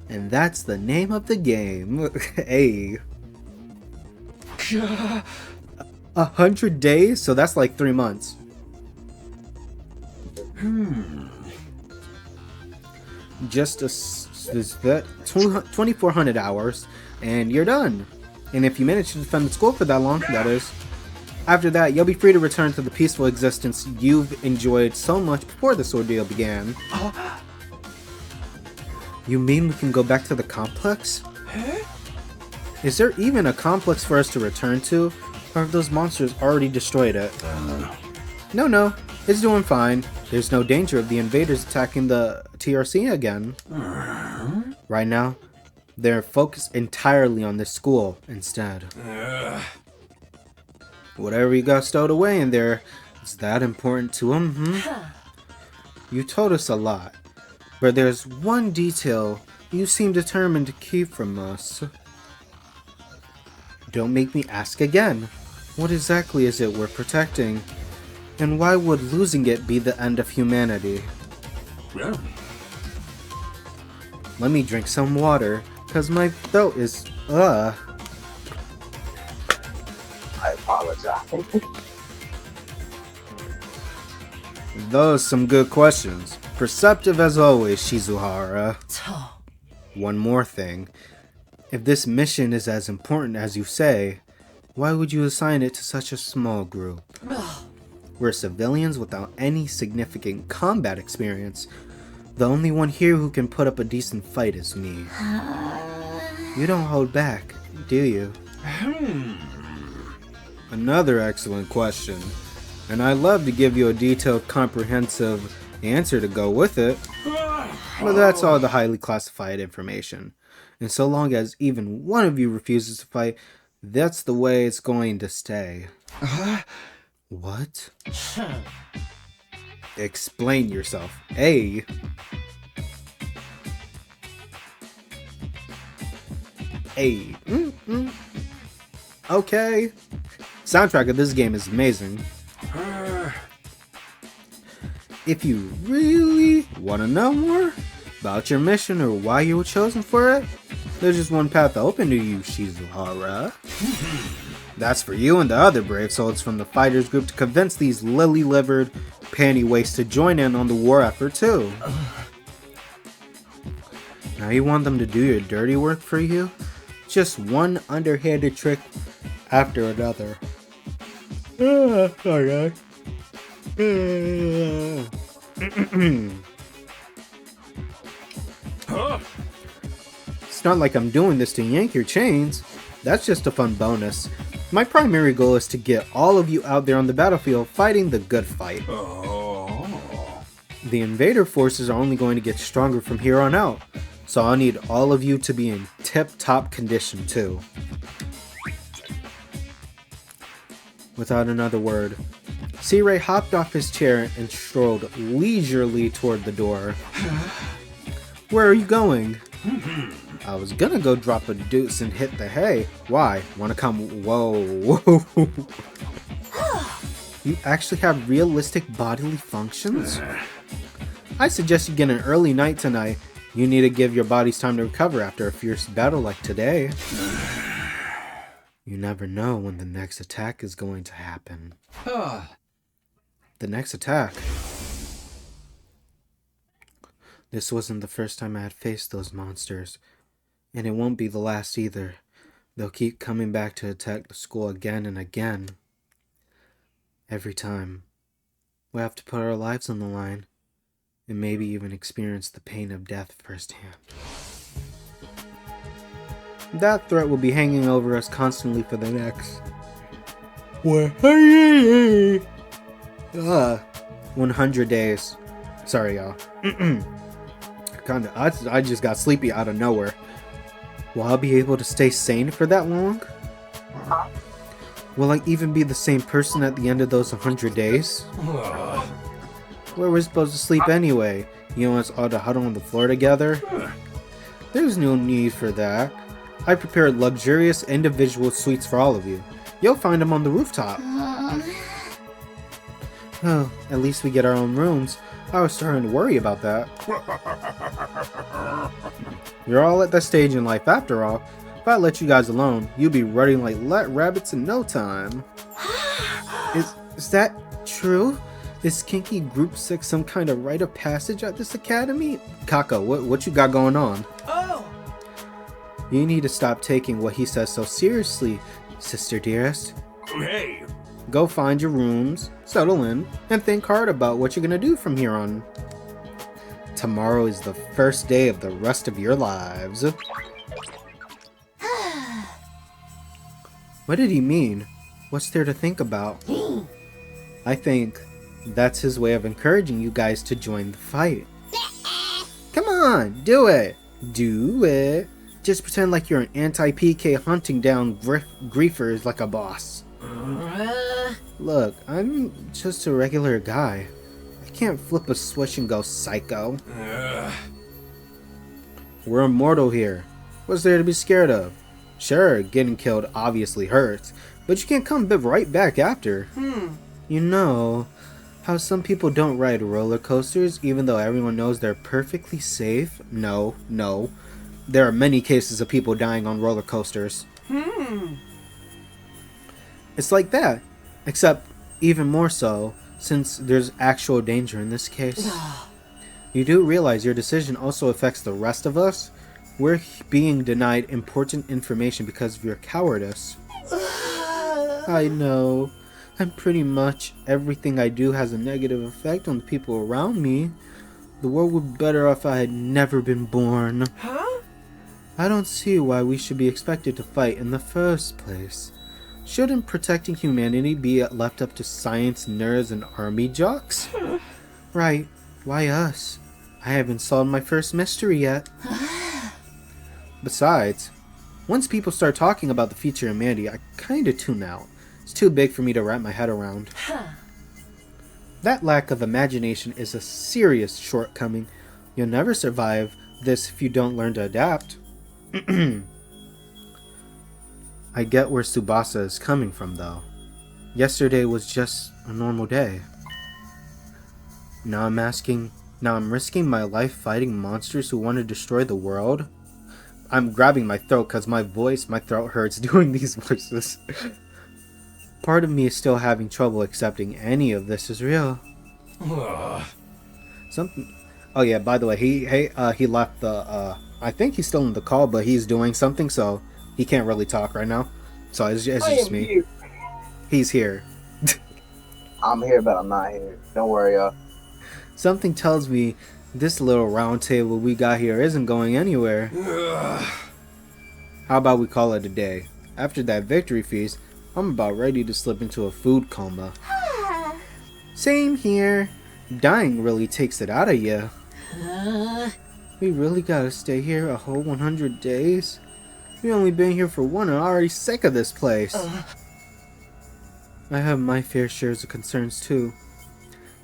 A: And that's the name of the game. Hey. 100 days? So that's like 3 months. Just 2,400 hours, and you're done. And if you manage to defend the school for that long, that is. After that, you'll be free to return to the peaceful existence you've enjoyed so much before this ordeal began. You mean we can go back to the complex? Is there even a complex for us to return to? Or have those monsters already destroyed it? No, it's doing fine. There's no danger of the invaders attacking the TRC again. Right now, they're focused entirely on this school instead. Whatever you got stowed away in there, is that important to them? You told us a lot, but there's one detail you seem determined to keep from us. Don't make me ask again. What exactly is it we're protecting? And why would losing it be the end of humanity?
G: Yeah.
A: Let me drink some water, cause my throat is,
B: I apologize.
A: Those some good questions. Perceptive as always, Shizuhara. One more thing. If this mission is as important as you say, why would you assign it to such a small group? We're civilians without any significant combat experience. The only one here who can put up a decent fight is me. You don't hold back, do you? Another excellent question. And I'd love to give you a detailed, comprehensive answer to go with it. But that's all the highly classified information. And so long as even one of you refuses to fight, that's the way it's going to stay. What? Explain yourself. A. Okay. Soundtrack of this game is amazing. If you really want to know more about your mission or why you were chosen for it, there's just one path open to you, Shizuhara. That's for you and the other brave souls from the fighters group to convince these lily-livered panty-waists to join in on the war effort too. Now you want them to do your dirty work for you? Just one underhanded trick after another. Okay. It's not like I'm doing this to yank your chains. That's just a fun bonus. My primary goal is to get all of you out there on the battlefield fighting the good fight. The invader forces are only going to get stronger from here on out, so I'll need all of you to be in tip-top condition too. Without another word, C-Ray hopped off his chair and strolled leisurely toward the door. Where are you going? I was gonna go drop a deuce and hit the hay. Why? Wanna come? Whoa. You actually have realistic bodily functions? I suggest you get an early night tonight. You need to give your bodies time to recover after a fierce battle like today. You never know when the next attack is going to happen. The next attack. This wasn't the first time I had faced those monsters. And it won't be the last either. They'll keep coming back to attack the school again and again. Every time. We'll have to put our lives on the line. And maybe even experience the pain of death firsthand. That threat will be hanging over us constantly for the next 100 days. Sorry, y'all. I just got sleepy out of nowhere. Will I be able to stay sane for that long? Will I even be the same person at the end of those 100 days? Where we're supposed to sleep anyway? You want us all to huddle on the floor together? There's no need for that. I prepared luxurious individual suites for all of you. You'll find them on the rooftop. Oh, at least we get our own rooms. I was starting to worry about that. You're all at that stage in life after all. If I let you guys alone, you'll be running like rabbits in no time. Is that true? Is Kinky Group 6 some kind of rite of passage at this academy? Kako, what you got going on?
F: Oh!
A: You need to stop taking what he says so seriously, sister dearest.
G: Hey!
A: Go find your rooms, settle in, and think hard about what you're gonna do from here on. Tomorrow is the first day of the rest of your lives. What did he mean? What's there to think about? I think that's his way of encouraging you guys to join the fight. Come on, do it! Do it! Just pretend like you're an anti-PK hunting down griefers like a boss. Look, I'm just a regular guy. I can't flip a switch and go psycho. We're immortal here. What's there to be scared of? Sure, getting killed obviously hurts, but you can come right back after. You know how some people don't ride roller coasters even though everyone knows they're perfectly safe? No. There are many cases of people dying on roller coasters. It's like that, except even more so, since there's actual danger in this case. You do realize your decision also affects the rest of us? We're being denied important information because of your cowardice. I know. And pretty much everything I do has a negative effect on the people around me. The world would be better if I had never been born.
F: Huh?
A: I don't see why we should be expected to fight in the first place. Shouldn't protecting humanity be left up to science nerds and army jocks? Right, why us? I haven't solved my first mystery yet. Besides, once people start talking about the future of humanity, I kinda tune out. It's too big for me to wrap my head around. That lack of imagination is a serious shortcoming. You'll never survive this if you don't learn to adapt. I get where Tsubasa is coming from, though. Yesterday was just a normal day. Now I'm risking my life fighting monsters who want to destroy the world? I'm grabbing my throat because my throat hurts doing these voices. Part of me is still having trouble accepting any of this is real. Something. Oh yeah, by the way, he left the. I think he's still in the call, but he's doing something, so he can't really talk right now. So it's just me.
B: Here.
A: He's here.
B: I'm here, but I'm not here. Don't worry, y'all.
A: Something tells me this little round table we got here isn't going anywhere. How about we call it a day? After that victory feast, I'm about ready to slip into a food coma. Same here. Dying really takes it out of you. We really gotta stay here a whole 100 days? We only been here for one and I'm already sick of this place. I have my fair shares of concerns too.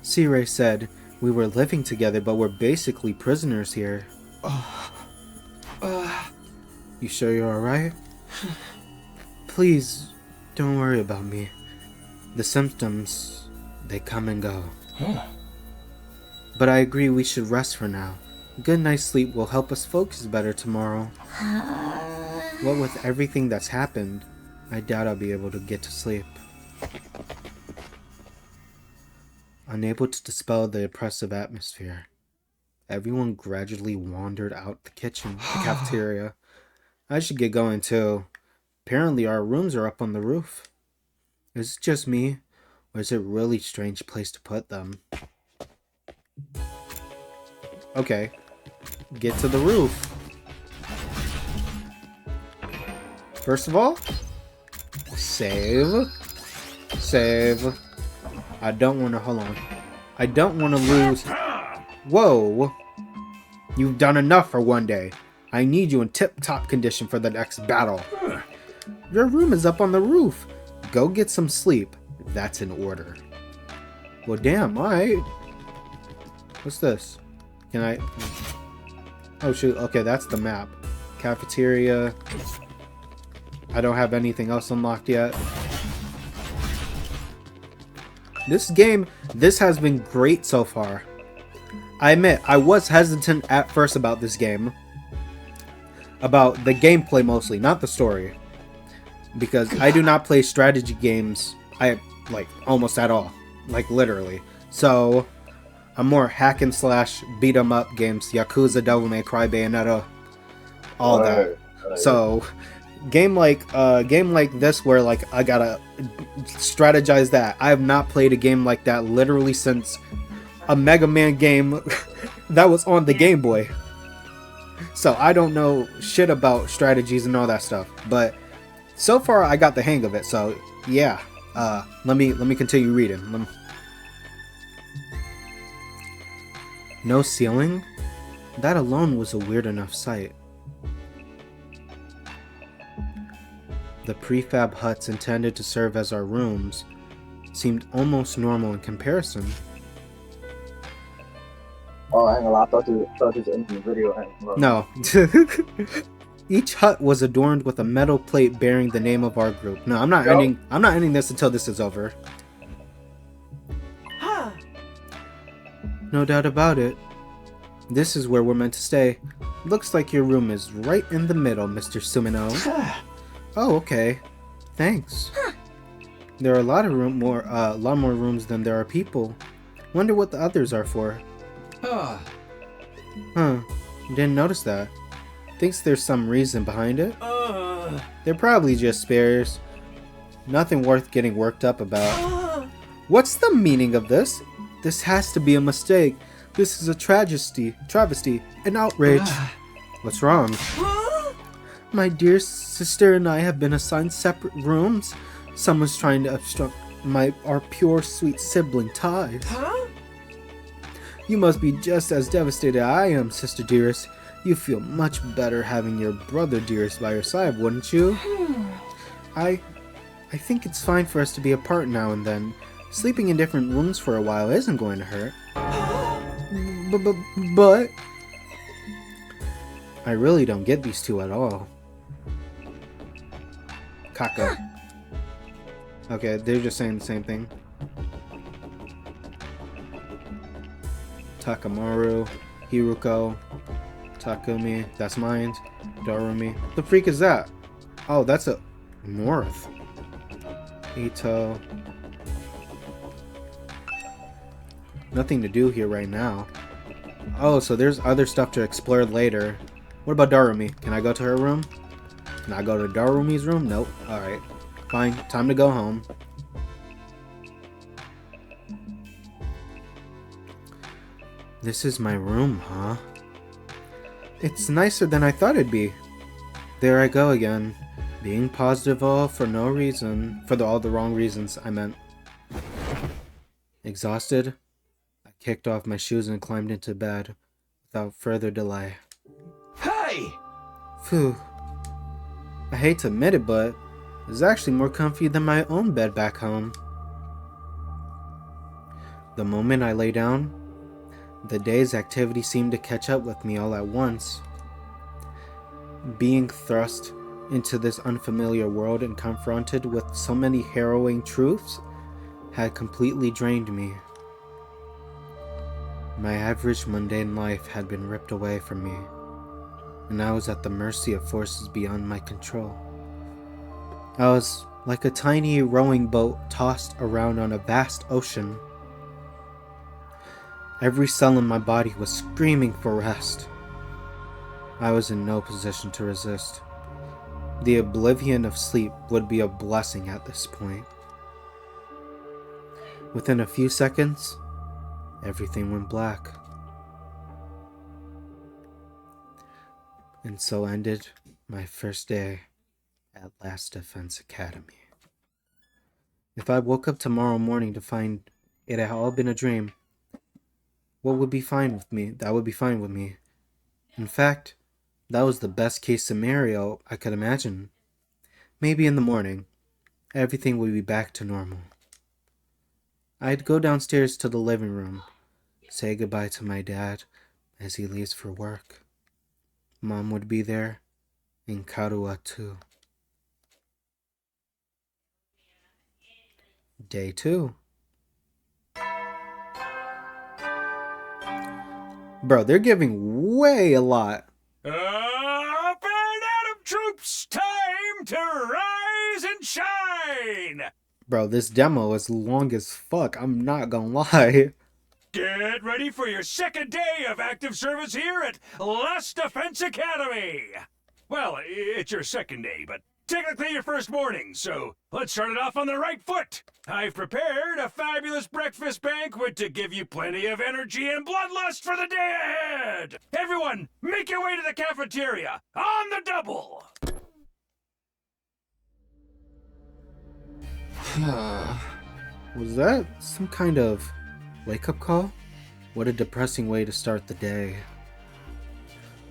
A: C-Ray said we were living together, but we're basically prisoners here. You sure you're alright? Please, don't worry about me. The symptoms, they come and go. But I agree we should rest for now. A good night's sleep will help us focus better tomorrow. What with everything that's happened, I doubt I'll be able to get to sleep. Unable to dispel the oppressive atmosphere, everyone gradually wandered out the cafeteria. I should get going too. Apparently our rooms are up on the roof. Is it just me, or is it a really strange place to put them? Okay, get to the roof. First of all, save. I don't want to, hold on. I don't want to lose. Whoa. You've done enough for one day. I need you in tip-top condition for the next battle. Your room is up on the roof. Go get some sleep. That's in order. Well, damn, alright. What's this? Can I... Oh, shoot. Okay, that's the map. Cafeteria. I don't have anything else unlocked yet. This has been great so far. I admit, I was hesitant at first about this game. About the gameplay mostly, not the story. Because I do not play strategy games, almost at all. Like, literally. So, I'm more hack and slash, beat 'em up games. Yakuza, Devil May Cry, Bayonetta, all that. So, game like this where like I gotta strategize that. I have not played a game like that literally since a Mega Man game that was on the Game Boy. So I don't know shit about strategies and all that stuff, but so far I got the hang of it. So yeah, let me continue reading. No ceiling? That alone was a weird enough sight. The prefab huts intended to serve as our rooms seemed almost normal in comparison.
B: Oh, I ain't gonna lie, I thought this was in the video.
A: No. Each hut was adorned with a metal plate bearing the name of our group. No, I'm not ending this until this is over. No doubt about it. This is where we're meant to stay. Looks like your room is right in the middle, Mr. Sumino. Oh, okay. Thanks. There are a lot more rooms than there are people. Wonder what the others are for.
F: Ah,
A: Huh. Didn't notice that. Thinks there's some reason behind it. They're probably just spares. Nothing worth getting worked up about. What's the meaning of this? This has to be a mistake. This is a travesty, an outrage. What's wrong? My dear sister and I have been assigned separate rooms. Someone's trying to obstruct our pure, sweet sibling ties. You must be just as devastated as I am, sister dearest. You feel much better having your brother dearest by your side, wouldn't you? I think it's fine for us to be apart now and then. Sleeping in different rooms for a while isn't going to hurt. But I really don't get these two at all. Kaka. Okay, they're just saying the same thing. Takamaru, Hiruko, Takumi, that's mine. Darumi. The freak is that? Oh, that's a north. Ito. Nothing to do here right now. Oh, so there's other stuff to explore later. What about Darumi? Can I go to her room? Can I go to Darumi's room? Nope. Alright. Fine. Time to go home. This is my room, huh? It's nicer than I thought it'd be. There I go again. Being positive all for no reason. For all the wrong reasons, I meant. Exhausted? I kicked off my shoes and climbed into bed without further delay.
F: hey!
A: Phew. I hate to admit it, but it's actually more comfy than my own bed back home. The moment I lay down, the day's activity seemed to catch up with me all at once. Being thrust into this unfamiliar world and confronted with so many harrowing truths had completely drained me. My average mundane life had been ripped away from me, and I was at the mercy of forces beyond my control. I was like a tiny rowing boat tossed around on a vast ocean. Every cell in my body was screaming for rest. I was in no position to resist. The oblivion of sleep would be a blessing at this point. Within a few seconds, everything went black. And so ended my first day at Last Defense Academy. If I woke up tomorrow morning to find it had all been a dream, what would be fine with me? That would be fine with me. In fact, that was the best case scenario I could imagine. Maybe in the morning, everything would be back to normal. I'd go downstairs to the living room, say goodbye to my dad as he leaves for work. Mom would be there, and Karuha too. Day 2. Bro, they're giving way a lot.
C: Up and at 'em, troops! Time to rise and shine!
A: Bro, this demo is long as fuck. I'm not gonna lie.
C: Get ready for your second day of active service here at Last Defense Academy! Well, it's your second day, but technically your first morning, so let's start it off on the right foot. I've prepared a fabulous breakfast banquet to give you plenty of energy and bloodlust for the day ahead! Everyone, make your way to the cafeteria, on the double!
A: Was that some kind of wake-up call? What a depressing way to start the day.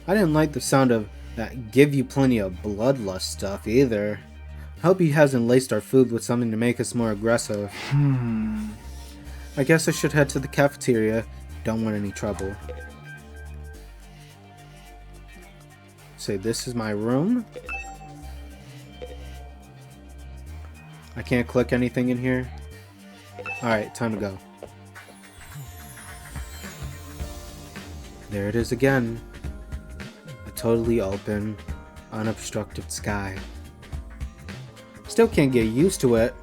A: I didn't like the sound of that give you plenty of bloodlust stuff either. I hope he hasn't laced our food with something to make us more aggressive. I guess I should head to the cafeteria. Don't want any trouble. Say, this is my room? I can't click anything in here? Alright, time to go. There it is again. A totally open, unobstructed sky. Still can't get used to it.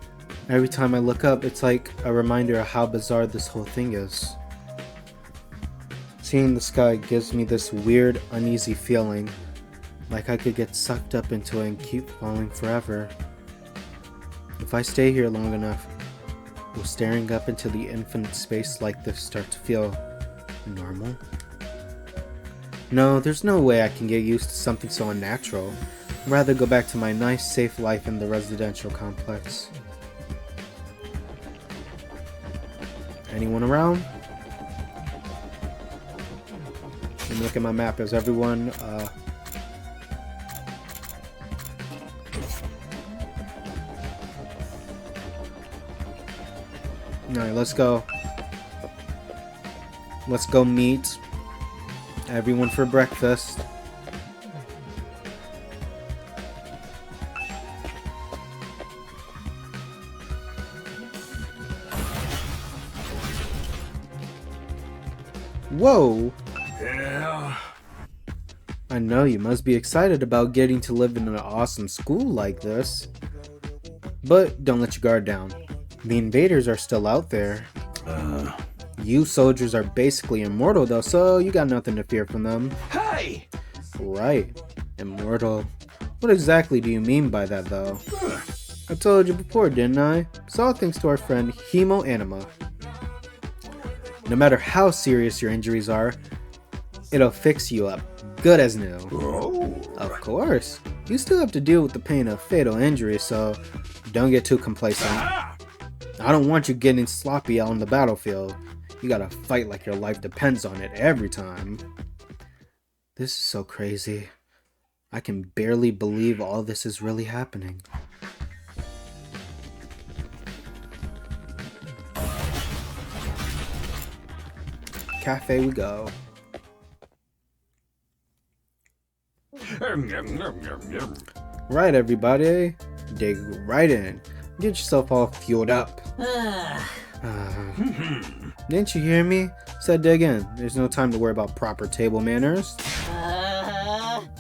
A: Every time I look up, it's like a reminder of how bizarre this whole thing is. Seeing the sky gives me this weird, uneasy feeling, like I could get sucked up into it and keep falling forever. If I stay here long enough, will staring up into the infinite space like this start to feel normal? No, there's no way I can get used to something so unnatural. I'd rather go back to my nice, safe life in the residential complex. Anyone around? Let me look at my map. Is everyone, Alright, let's go. Let's go meet everyone for breakfast. Whoa!
G: Yeah.
A: I know you must be excited about getting to live in an awesome school like this. But don't let your guard down. The invaders are still out there. You soldiers are basically immortal though, so you got nothing to fear from them.
F: Hey!
A: Right. Immortal. What exactly do you mean by that though? I told you before, didn't I? It's all thanks to our friend Hemo Anima. No matter how serious your injuries are, it'll fix you up good as new. Of course. You still have to deal with the pain of fatal injury, so don't get too complacent. I don't want you getting sloppy out on the battlefield. You gotta fight like your life depends on it every time. This is so crazy. I can barely believe all this is really happening. Cafe we go. Right, everybody. Dig right in. Get yourself all fueled up. Didn't you hear me? Said dig in. There's no time to worry about proper table manners.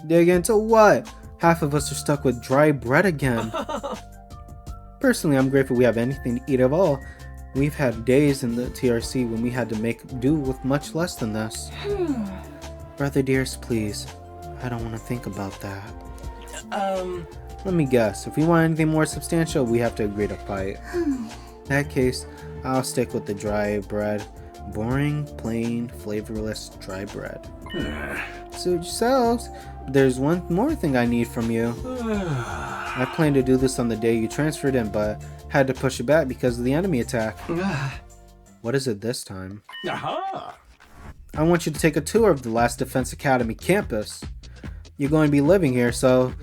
A: Dig into what? Half of us are stuck with dry bread again. Personally, I'm grateful we have anything to eat at all. We've had days in the TRC when we had to make do with much less than this. Brother dearest, please. I don't want to think about that. Let me guess. If we want anything more substantial, we have to agree to fight. In that case, I'll stick with the dry bread. Boring, plain, flavorless, dry bread. Suit yourselves. There's one more thing I need from you. I planned to do this on the day you transferred in, but had to push it back because of the enemy attack. What is it this time?
F: Aha!
A: I want you to take a tour of the Last Defense Academy campus. You're going to be living here, so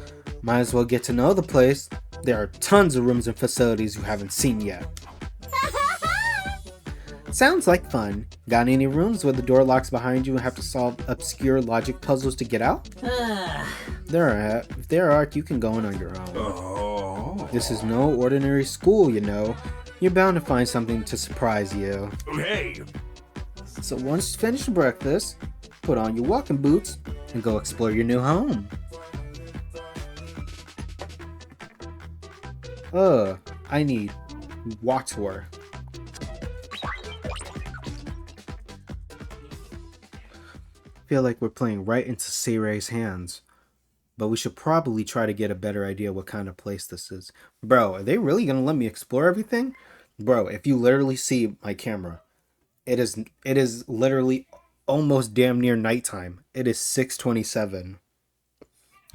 A: might as well get to know the place. There are tons of rooms and facilities you haven't seen yet. Sounds like fun. Got any rooms where the door locks behind you and have to solve obscure logic puzzles to get out? If there are, you can go in on your own. This is no ordinary school, you know. You're bound to find something to surprise you.
G: Hey!
A: So once you finish breakfast, put on your walking boots and go explore your new home. I need water. Feel like we're playing right into Seirei's hands. But we should probably try to get a better idea what kind of place this is. Bro, are they really gonna let me explore everything? Bro, if you literally see my camera, it is literally almost damn near nighttime. It is 6:27.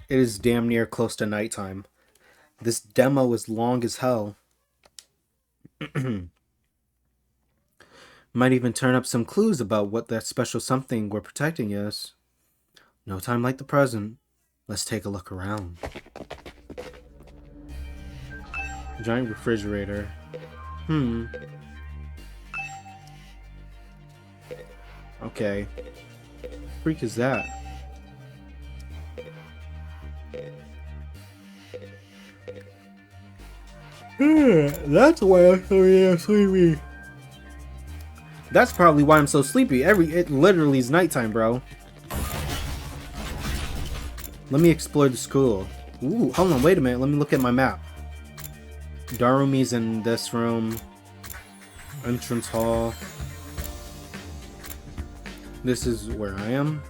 A: It is damn near close to nighttime. This demo is long as hell. Might even turn up some clues about what that special something we're protecting is. No time like the present. Let's take a look around. Giant refrigerator. Okay. Freak is that? That's why I'm so damn sleepy. That's probably why I'm so sleepy. It literally is nighttime, bro. Let me explore the school. Ooh, hold on, wait a minute. Let me look at my map. Darumi's in this room. Entrance hall. This is where I am.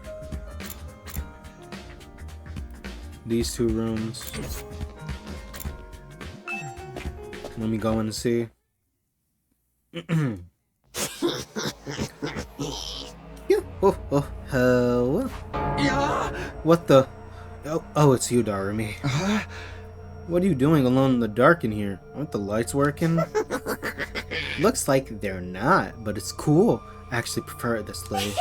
A: These two rooms. Let me go and see. Hello. What the? Oh, it's you, Darumi. What are you doing alone in the dark in here? Aren't the lights working? Looks like they're not, but it's cool. I actually prefer it this way.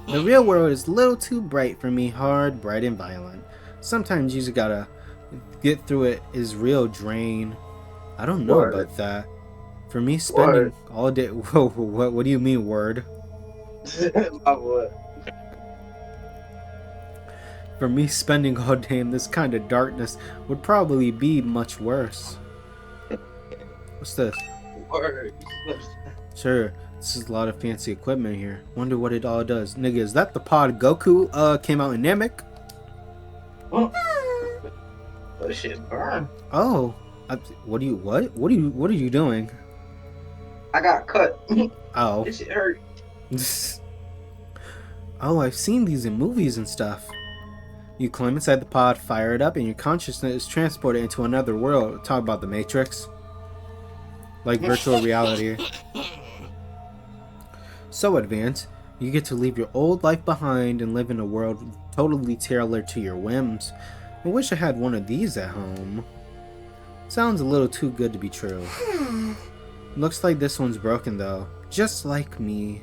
A: The real world is a little too bright for me. Hard, bright, and violent. Sometimes you just gotta get through it. Is real drain. I don't know
B: Word.
A: about that. For me, spending
B: Word.
A: all day. Whoa, what do you mean, word?
B: My boy.
A: For me, spending all day in this kind of darkness would probably be much worse. What's this?
B: Word.
A: Sure, this is a lot of fancy equipment here. Wonder what it all does. Nigga, is that the pod Goku came out in Namek?
B: That shit burn.
A: Oh, what are you doing?
B: I got cut.
A: Oh.
B: This shit hurt.
A: Oh, I've seen these in movies and stuff. You climb inside the pod, fire it up, and your consciousness is transported into another world. Talk about the Matrix. Like virtual reality. So advanced, you get to leave your old life behind and live in a world totally tailored to your whims. I wish I had one of these at home. Sounds a little too good to be true. Looks like this one's broken though. Just like me.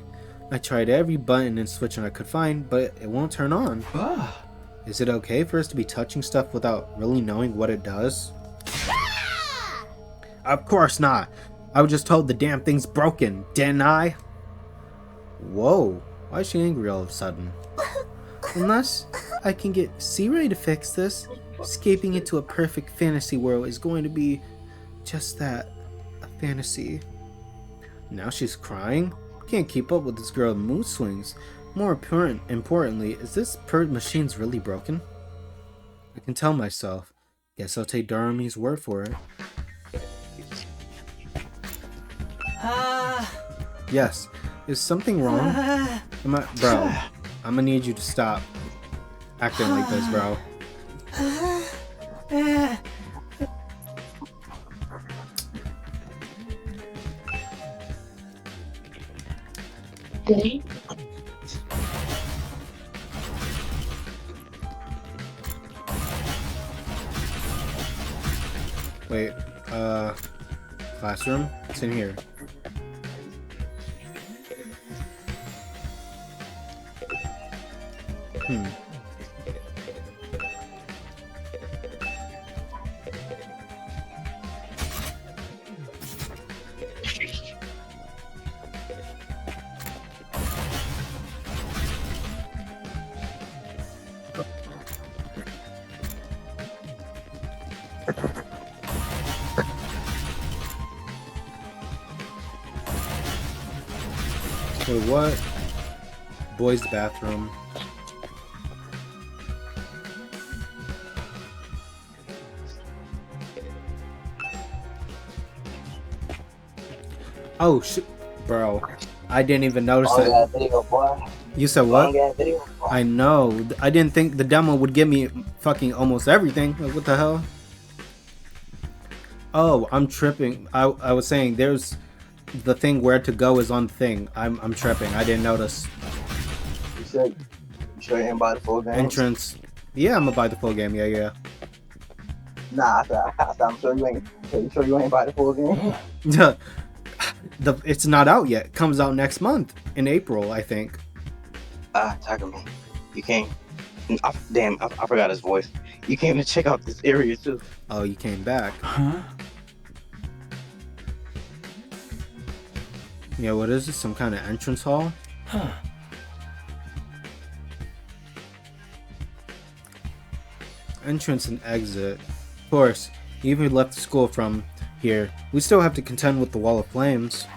A: I tried every button and switch I could find, but it won't turn on. Is it okay for us to be touching stuff without really knowing what it does? Of course not. I was just told the damn thing's broken, didn't I? Whoa, why is she angry all of a sudden? Unless I can get C-Ray to fix this, escaping into a perfect fantasy world is going to be just that, a fantasy. Now she's crying? Can't keep up with this girl's mood swings. More importantly, is this machine's really broken? I can tell myself. Guess I'll take Darumi's word for it. Yes. Is something wrong? Bro, I'm gonna need you to stop acting like this, bro. Wait, classroom? It's in here. Wait, what? Boys' bathroom. Oh shit, bro! I didn't even notice that.
B: Video, boy.
A: You said what?
B: Video, boy.
A: I know. I didn't think the demo would give me fucking almost everything. Like, what the hell? Oh, I'm tripping. I was saying there's the thing where to go is on the thing. I'm tripping. I didn't notice.
B: You sure you ain't buy the full game?
A: Entrance. Yeah, I'm gonna buy the full game. Yeah.
B: Nah, I'm sure you ain't. You sure you ain't buy the full game?
A: It's not out yet. Comes out next month in April, I think.
B: Takumi, you came. I forgot his voice. You came to check out this area too.
A: Oh, you came back.
F: Huh?
A: Yeah, what is this? Some kind of entrance hall?
F: Huh.
A: Entrance and exit. Of course, even if we left school from here, we still have to contend with the wall of flames.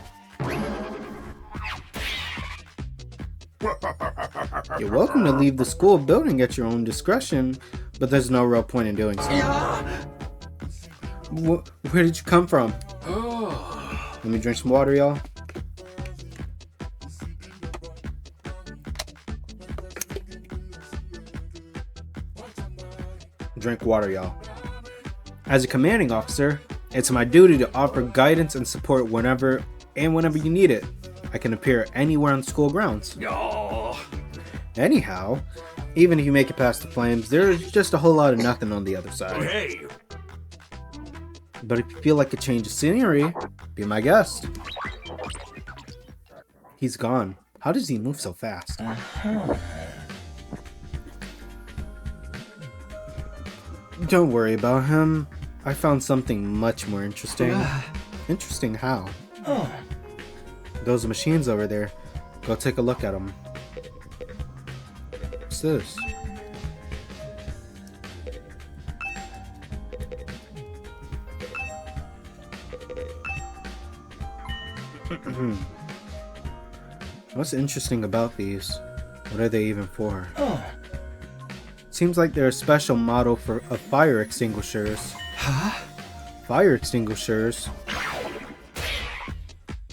A: You're welcome to leave the school building at your own discretion, but there's no real point in doing so. Where did you come from? Let me drink some water, y'all. Drink water, y'all. As a commanding officer, it's my duty to offer guidance and support whenever you need it. I can appear anywhere on school grounds. Anyhow, even if you make it past the flames, there's just a whole lot of nothing on the other side.
C: Hey,
A: But if you feel like a change of scenery, be my guest. He's gone. How does he move so fast? Don't worry about him. I found something much more interesting. Interesting how? Those machines over there. Go take a look at them. What's this? What's interesting about these? What are they even for? Seems like they're a special model of fire extinguishers.
F: Huh?
A: Fire extinguishers?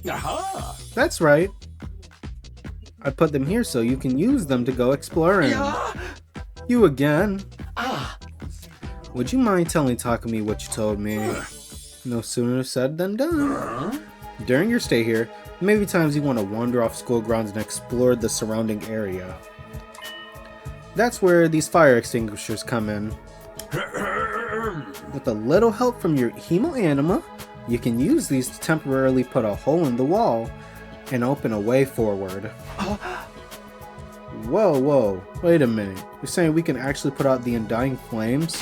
F: Aha!
A: That's right. I put them here so you can use them to go exploring. You again? Would you mind telling Takumi what you told me? No sooner said than done. During your stay here, maybe times you want to wander off school grounds and explore the surrounding area. That's where these fire extinguishers come in. With a little help from your hemo anima, you can use these to temporarily put a hole in the wall and open a way forward. Whoa, wait a minute. You're saying we can actually put out the undying flames?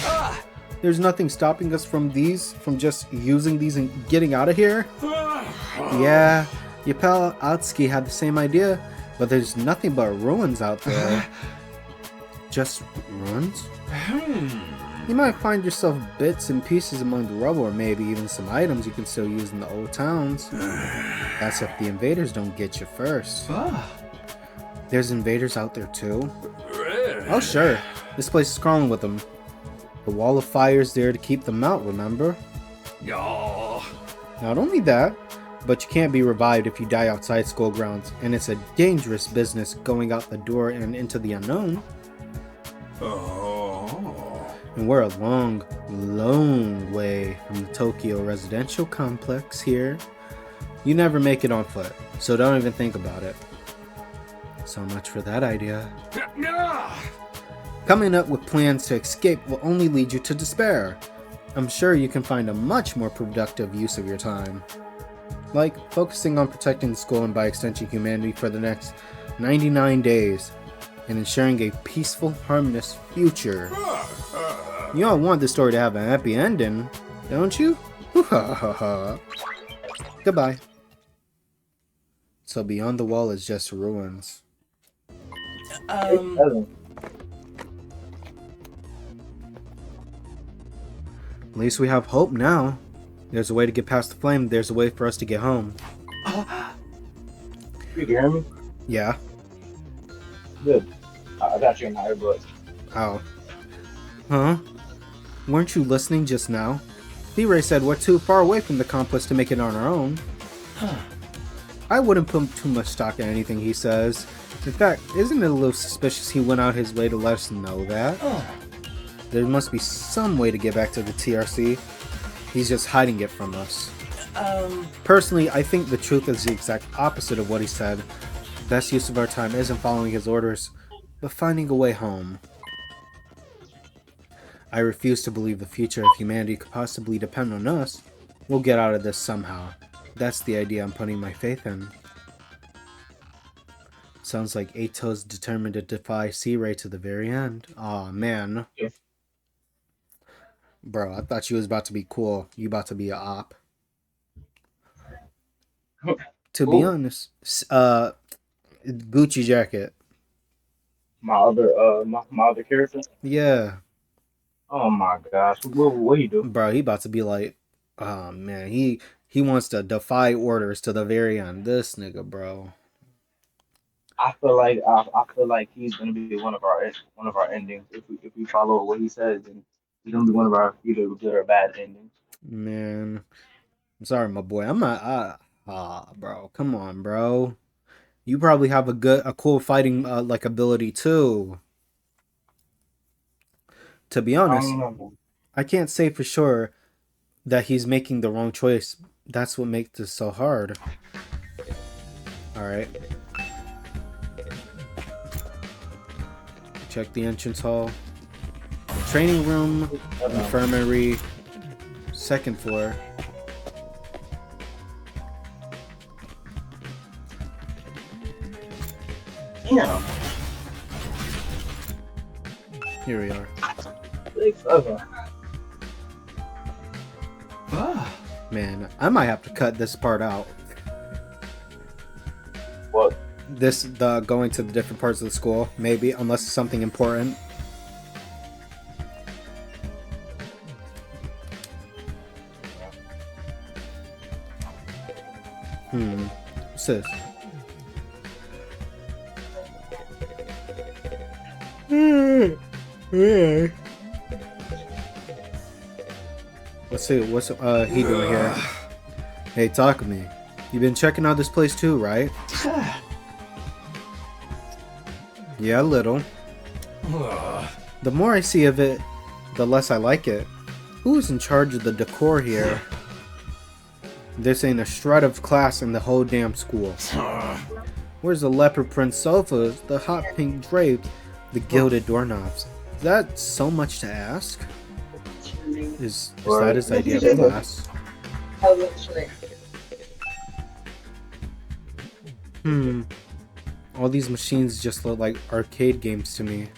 A: There's nothing stopping us from just using these and getting out of here? Yeah, your pal Atsuki had the same idea, but there's nothing but ruins out there. Just ruins? You might find yourself bits and pieces among the rubble, or maybe even some items you can still use in the old towns. That's if the invaders don't get you first. There's invaders out there too? Oh sure, this place is crawling with them. The wall of fire is there to keep them out, remember? Not only that, but you can't be revived if you die outside school grounds, and it's a dangerous business going out the door and into the unknown. And we're a long, long way from the Tokyo residential complex here. You never make it on foot, so don't even think about it. So much for that idea. Coming up with plans to escape will only lead you to despair. I'm sure you can find a much more productive use of your time. Like focusing on protecting the school and by extension humanity for the next 99 days and ensuring a peaceful, harmonious future. You all want this story to have a happy ending, don't you? Goodbye. So beyond the wall is just ruins. At least we have hope now. There's a way to get past the flame. There's a way for us to get home.
B: You can hear me?
A: Yeah.
B: Good. I got you in my earbuds.
A: Oh. Huh? Weren't you listening just now? B-Ray said we're too far away from the complex to make it on our own. I wouldn't put too much stock in anything he says. In fact, isn't it a little suspicious he went out his way to let us know that? There must be some way to get back to the TRC. He's just hiding it from us. Personally, I think the truth is the exact opposite of what he said. Best use of our time isn't following his orders, but finding a way home. I refuse to believe the future of humanity could possibly depend on us. We'll get out of this somehow. That's the idea I'm putting my faith in. Sounds like Ato's determined to defy C-Ray to the very end. Aw, man.
B: Yeah.
A: Bro, I thought you was about to be cool. You about to be a op. To be honest, Gucci jacket.
B: My other character?
A: Yeah.
B: Oh my gosh. What you do?
A: Bro, he about to be like, oh man, he wants to defy orders to the very end. This nigga, bro.
B: I feel like he's gonna be one of our endings if we follow what he says, and he's gonna be one of our either good or bad endings.
A: Man, I'm sorry, my boy. I'm not. Bro, come on, bro. You probably have a cool fighting like ability too. To be
B: I
A: honest,
B: don't know.
A: I can't say for sure that he's making the wrong choice. That's what makes this so hard. All right. Check the entrance hall. Training room, infirmary, second floor.
B: Damn.
A: Here we are. Man, I might have to cut this part out.
B: What?
A: The going to the different parts of the school, maybe, unless it's something important. What's this? Let's see, what's he doing here? Hey, talk to me. You been checking out this place too, right? Yeah, a little. The more I see of it, the less I like it. Who's in charge of the decor here? This ain't a shred of class in the whole damn school. Where's the leopard print sofas, the hot pink drapes, the gilded doorknobs? Is that so much to ask? Is that his idea of class? All these machines just look like arcade games to me.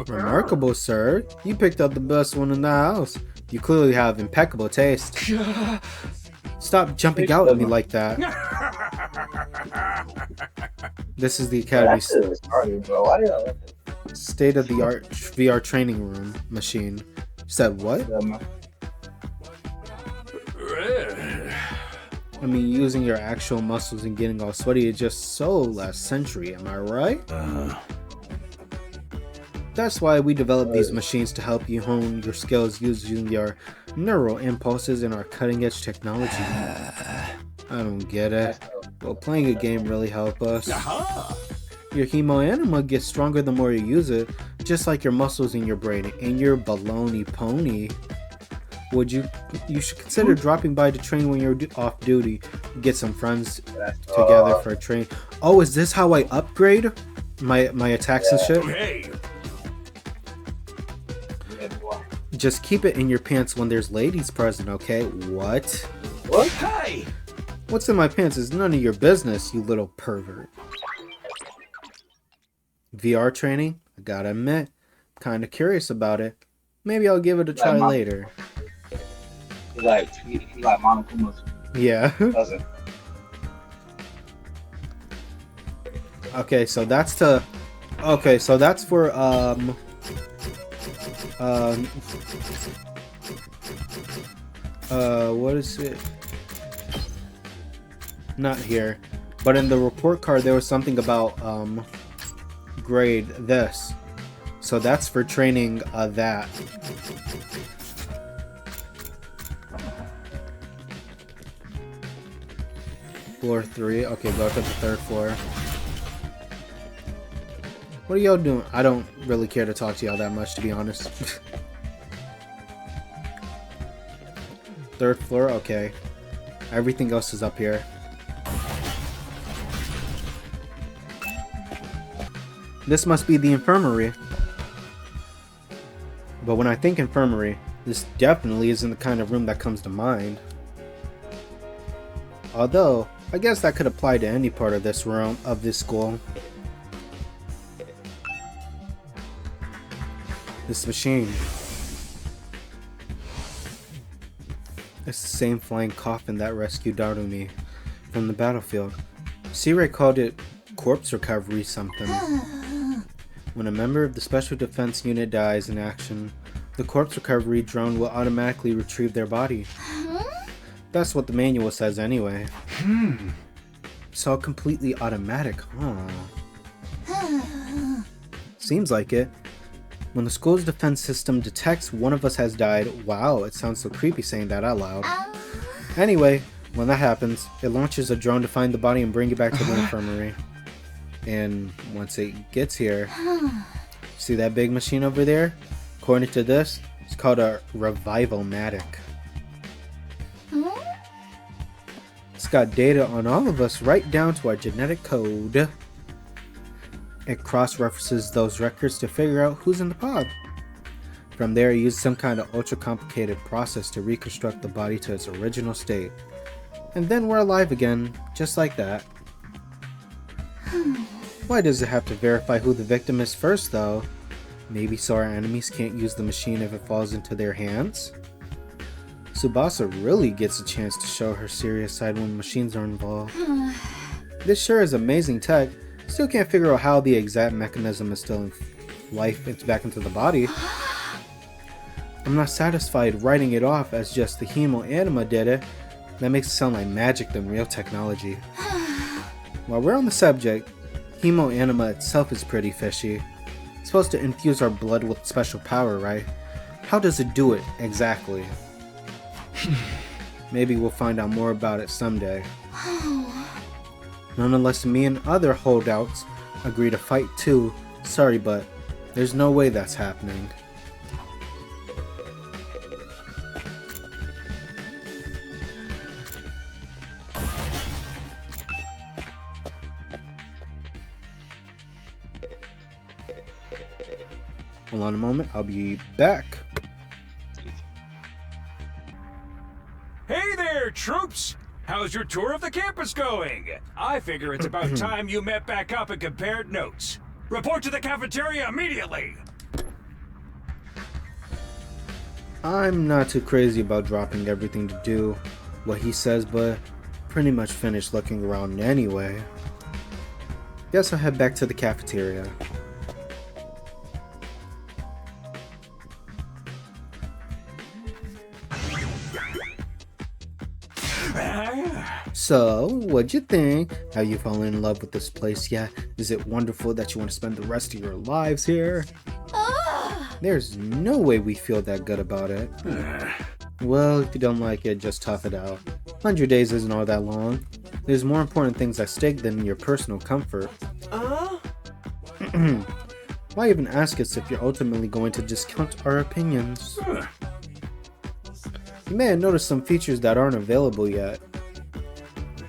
A: Remarkable, sir. You picked up the best one in the house. You clearly have impeccable taste. Stop jumping out at me like that. This is the Academy state-of-the-art VR training room machine. You said what? I mean, using your actual muscles and getting all sweaty is just so last century, am I right? That's why we developed these machines to help you hone your skills using your neural impulses and our cutting-edge technology. I don't get it. Will playing a game really help us? Your hemo gets stronger the more you use it, just like your muscles in your brain and your baloney pony. You should consider dropping by to train when you're off duty. Get some friends together for a train. Oh, is this how I upgrade my attacks and shit?
C: Hey,
A: Just keep it in your pants when there's ladies present, okay? What?
B: What?
C: hey!
A: What's in my pants is none of your business, you little pervert. VR training? I gotta admit, kinda curious about it. Maybe I'll give it a try later.
B: He like Monokuma's
A: Yeah.
B: cousin.
A: Okay, so that's for what is it? Not here. But in the report card there was something about grade this. So that's for training that. Floor 3. Okay, go to the third floor. What are y'all doing? I don't really care to talk to y'all that much, to be honest. Third floor, okay. Everything else is up here. This must be the infirmary. But when I think infirmary, this definitely isn't the kind of room that comes to mind. Although, I guess that could apply to any part of this room, of this school. This machine. It's the same flying coffin that rescued Darumi from the battlefield. C-Ray called it corpse recovery something. When a member of the Special Defense Unit dies in action, the corpse recovery drone will automatically retrieve their body. That's what the manual says anyway. It's all completely automatic, huh? Seems like it. When the school's defense system detects one of us has died, wow, it sounds so creepy saying that out loud. Anyway, when that happens, it launches a drone to find the body and bring it back to the infirmary. And once it gets here, see that big machine over there? According to this, it's called a Revival-matic. It's got data on all of us right down to our genetic code. It cross-references those records to figure out who's in the pod. From there, it uses some kind of ultra-complicated process to reconstruct the body to its original state. And then we're alive again, just like that. Why does it have to verify who the victim is first, though? Maybe so our enemies can't use the machine if it falls into their hands? Tsubasa really gets a chance to show her serious side when machines are involved. This sure is amazing tech. Still can't figure out how the exact mechanism is still in life it's back into the body. I'm not satisfied writing it off as just the Hemo Anima did it. That makes it sound like magic than real technology. While we're on the subject, Hemo Anima itself is pretty fishy. It's supposed to infuse our blood with special power, right? How does it do it exactly? Maybe we'll find out more about it someday. None unless me and other holdouts agree to fight too. Sorry, but there's no way that's happening. Hold on a moment, I'll be back.
C: Hey there, troops! How's your tour of the campus going? I figure it's about time you met back up and compared notes. Report to the cafeteria immediately!
A: I'm not too crazy about dropping everything to do what he says, but pretty much finished looking around anyway. Guess I'll head back to the cafeteria. So, what'd you think? Have you fallen in love with this place yet? Is it wonderful that you want to spend the rest of your lives here? There's no way we feel that good about it. Well, if you don't like it, just tough it out. 100 days isn't all that long. There's more important things at stake than your personal comfort. Why even ask us if you're ultimately going to discount our opinions? You may have noticed some features that aren't available yet.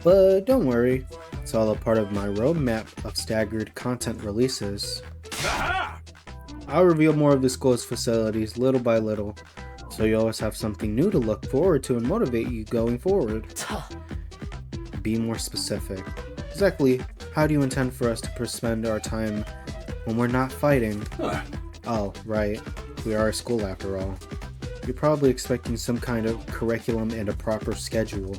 A: But don't worry, it's all a part of my roadmap of staggered content releases. I'll reveal more of the school's facilities little by little, so you always have something new to look forward to and motivate you going forward. Be more specific. Exactly how do you intend for us to spend our time when we're not fighting? Oh, right, we are a school after all. You're probably expecting some kind of curriculum and a proper schedule.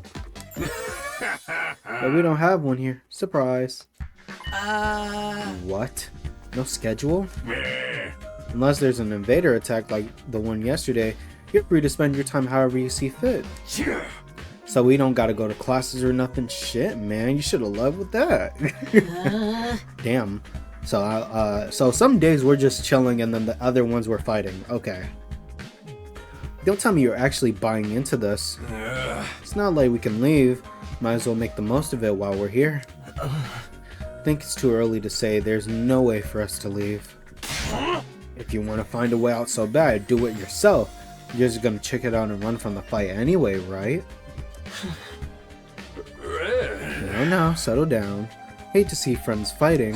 A: But we don't have one here. Surprise. What? No schedule? Unless there's an invader attack like the one yesterday, you're free to spend your time however you see fit. So we don't gotta go to classes or nothing? Shit, man, you should've loved with that. Damn. So some days we're just chilling and then the other ones we're fighting. Okay. Don't tell me you're actually buying into this. It's not like we can leave. Might as well make the most of it while we're here. I think it's too early to say. There's no way for us to leave. If you want to find a way out so bad, do it yourself. You're just gonna check it out and run from the fight anyway, right? No, settle down. Hate to see friends fighting.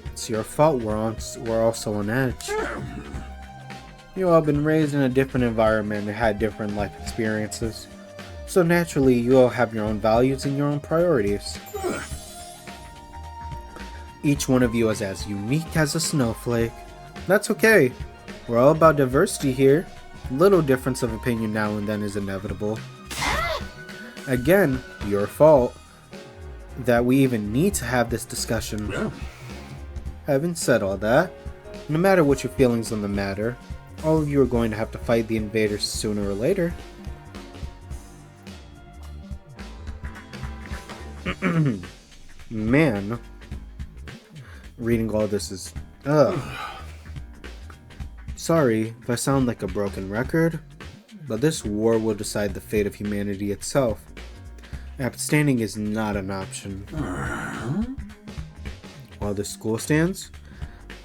A: It's your fault we're also on edge. You all been raised in a different environment and had different life experiences. So naturally, you all have your own values and your own priorities. Each one of you is as unique as a snowflake. That's okay. We're all about diversity here. Little difference of opinion now and then is inevitable. Again, your fault that we even need to have this discussion. Having said all that, no matter what your feelings on the matter, all of you are going to have to fight the invaders sooner or later. Man, reading all this is... Ugh. Sorry if I sound like a broken record, but this war will decide the fate of humanity itself. Abstaining is not an option. While the school stands,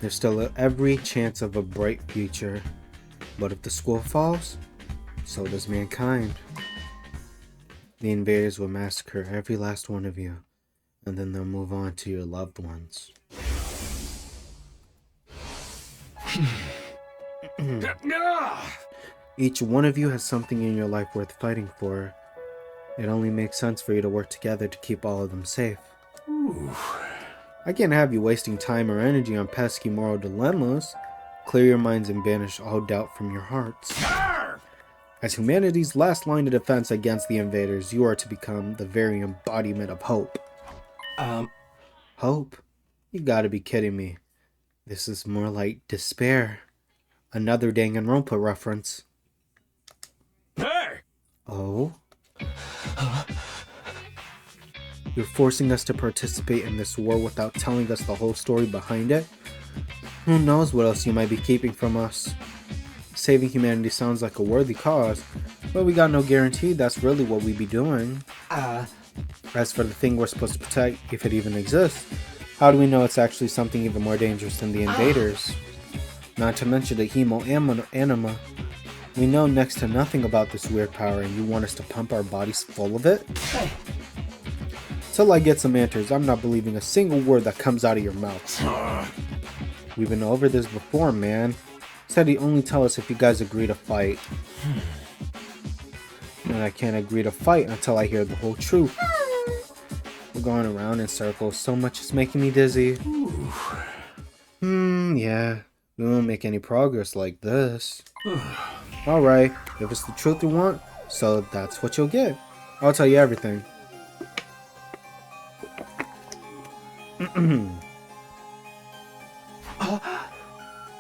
A: there's still every chance of a bright future. But if the school falls, so does mankind. The invaders will massacre every last one of you, and then they'll move on to your loved ones. Each one of you has something in your life worth fighting for. It only makes sense for you to work together to keep all of them safe. I can't have you wasting time or energy on pesky moral dilemmas. Clear your minds and banish all doubt from your hearts. As humanity's last line of defense against the invaders, you are to become the very embodiment of hope. Hope? You gotta be kidding me. This is more like despair. Another Danganronpa reference.
C: Hey!
A: Oh? You're forcing us to participate in this war without telling us the whole story behind it? Who knows what else you might be keeping from us? Saving humanity sounds like a worthy cause, but we got no guarantee that's really what we be doing. As for the thing we're supposed to protect, if it even exists, how do we know it's actually something even more dangerous than the invaders? Not to mention the Hemo Anima. We know next to nothing about this weird power, and you want us to pump our bodies full of it? Till I get some answers, I'm not believing a single word that comes out of your mouth. We've been over this before, man. Said he'd only tell us if you guys agree to fight. And I can't agree to fight until I hear the whole truth. We're going around in circles, so much is making me dizzy. Yeah. We won't make any progress like this. Alright, if it's the truth you want, so that's what you'll get. I'll tell you everything.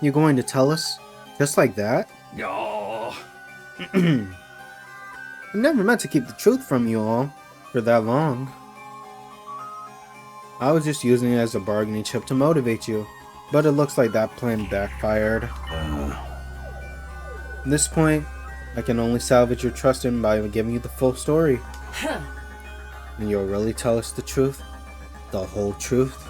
A: You're going to tell us? Just like that?
C: Oh.
A: I never meant to keep the truth from you all for that long. I was just using it as a bargaining chip to motivate you, but it looks like that plan backfired. At this point, I can only salvage your trust in by giving you the full story. And you'll really tell us the truth? The whole truth?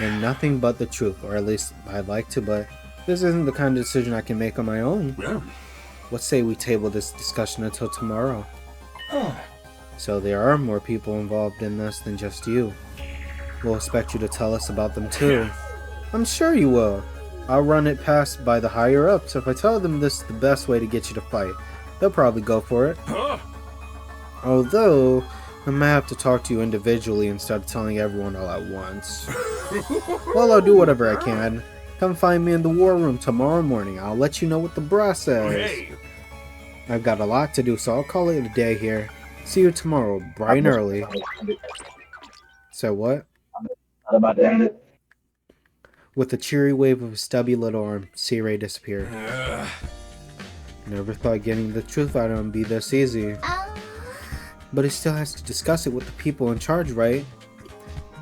A: And nothing but the truth, or at least I'd like to, but this isn't the kind of decision I can make on my own. What say we table this discussion until tomorrow? So there are more people involved in this than just you. We'll expect you to tell us about them too. I'm sure you will. I'll run it past by the higher ups. If I tell them this is the best way to get you to fight, they'll probably go for it. Although, I might have to talk to you individually instead of telling everyone all at once. Well, I'll do whatever I can. Come find me in the war room tomorrow morning. I'll let you know what the brass says.
C: Hey.
A: I've got a lot to do, so I'll call it a day here. See you tomorrow, bright and early. So what?
B: Not about to end it.
A: With a cheery wave of his stubby little arm, C-Ray disappeared. Never thought getting the truth out of him would be this easy. But he still has to discuss it with the people in charge, right?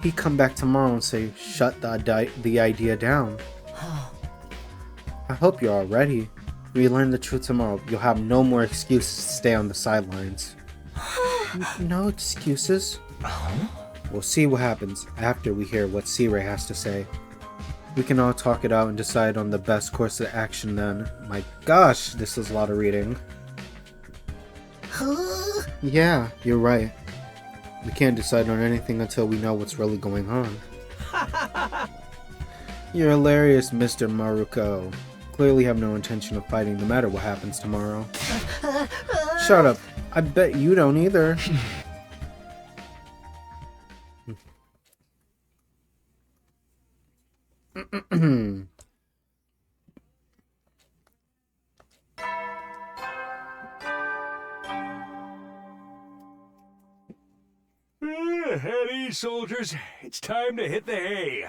A: He'd come back tomorrow and say, shut the idea down. I hope you're all ready. When you learn the truth tomorrow, you'll have no more excuses to stay on the sidelines. No excuses? We'll see what happens after we hear what C-Ray has to say. We can all talk it out and decide on the best course of action then. My gosh, this is a lot of reading. Yeah, you're right. We can't decide on anything until we know what's really going on. You're hilarious, Mr. Maruko. Clearly have no intention of fighting no matter what happens tomorrow. Shut up. I bet you don't either.
C: At ease, soldiers. It's time to hit the hay.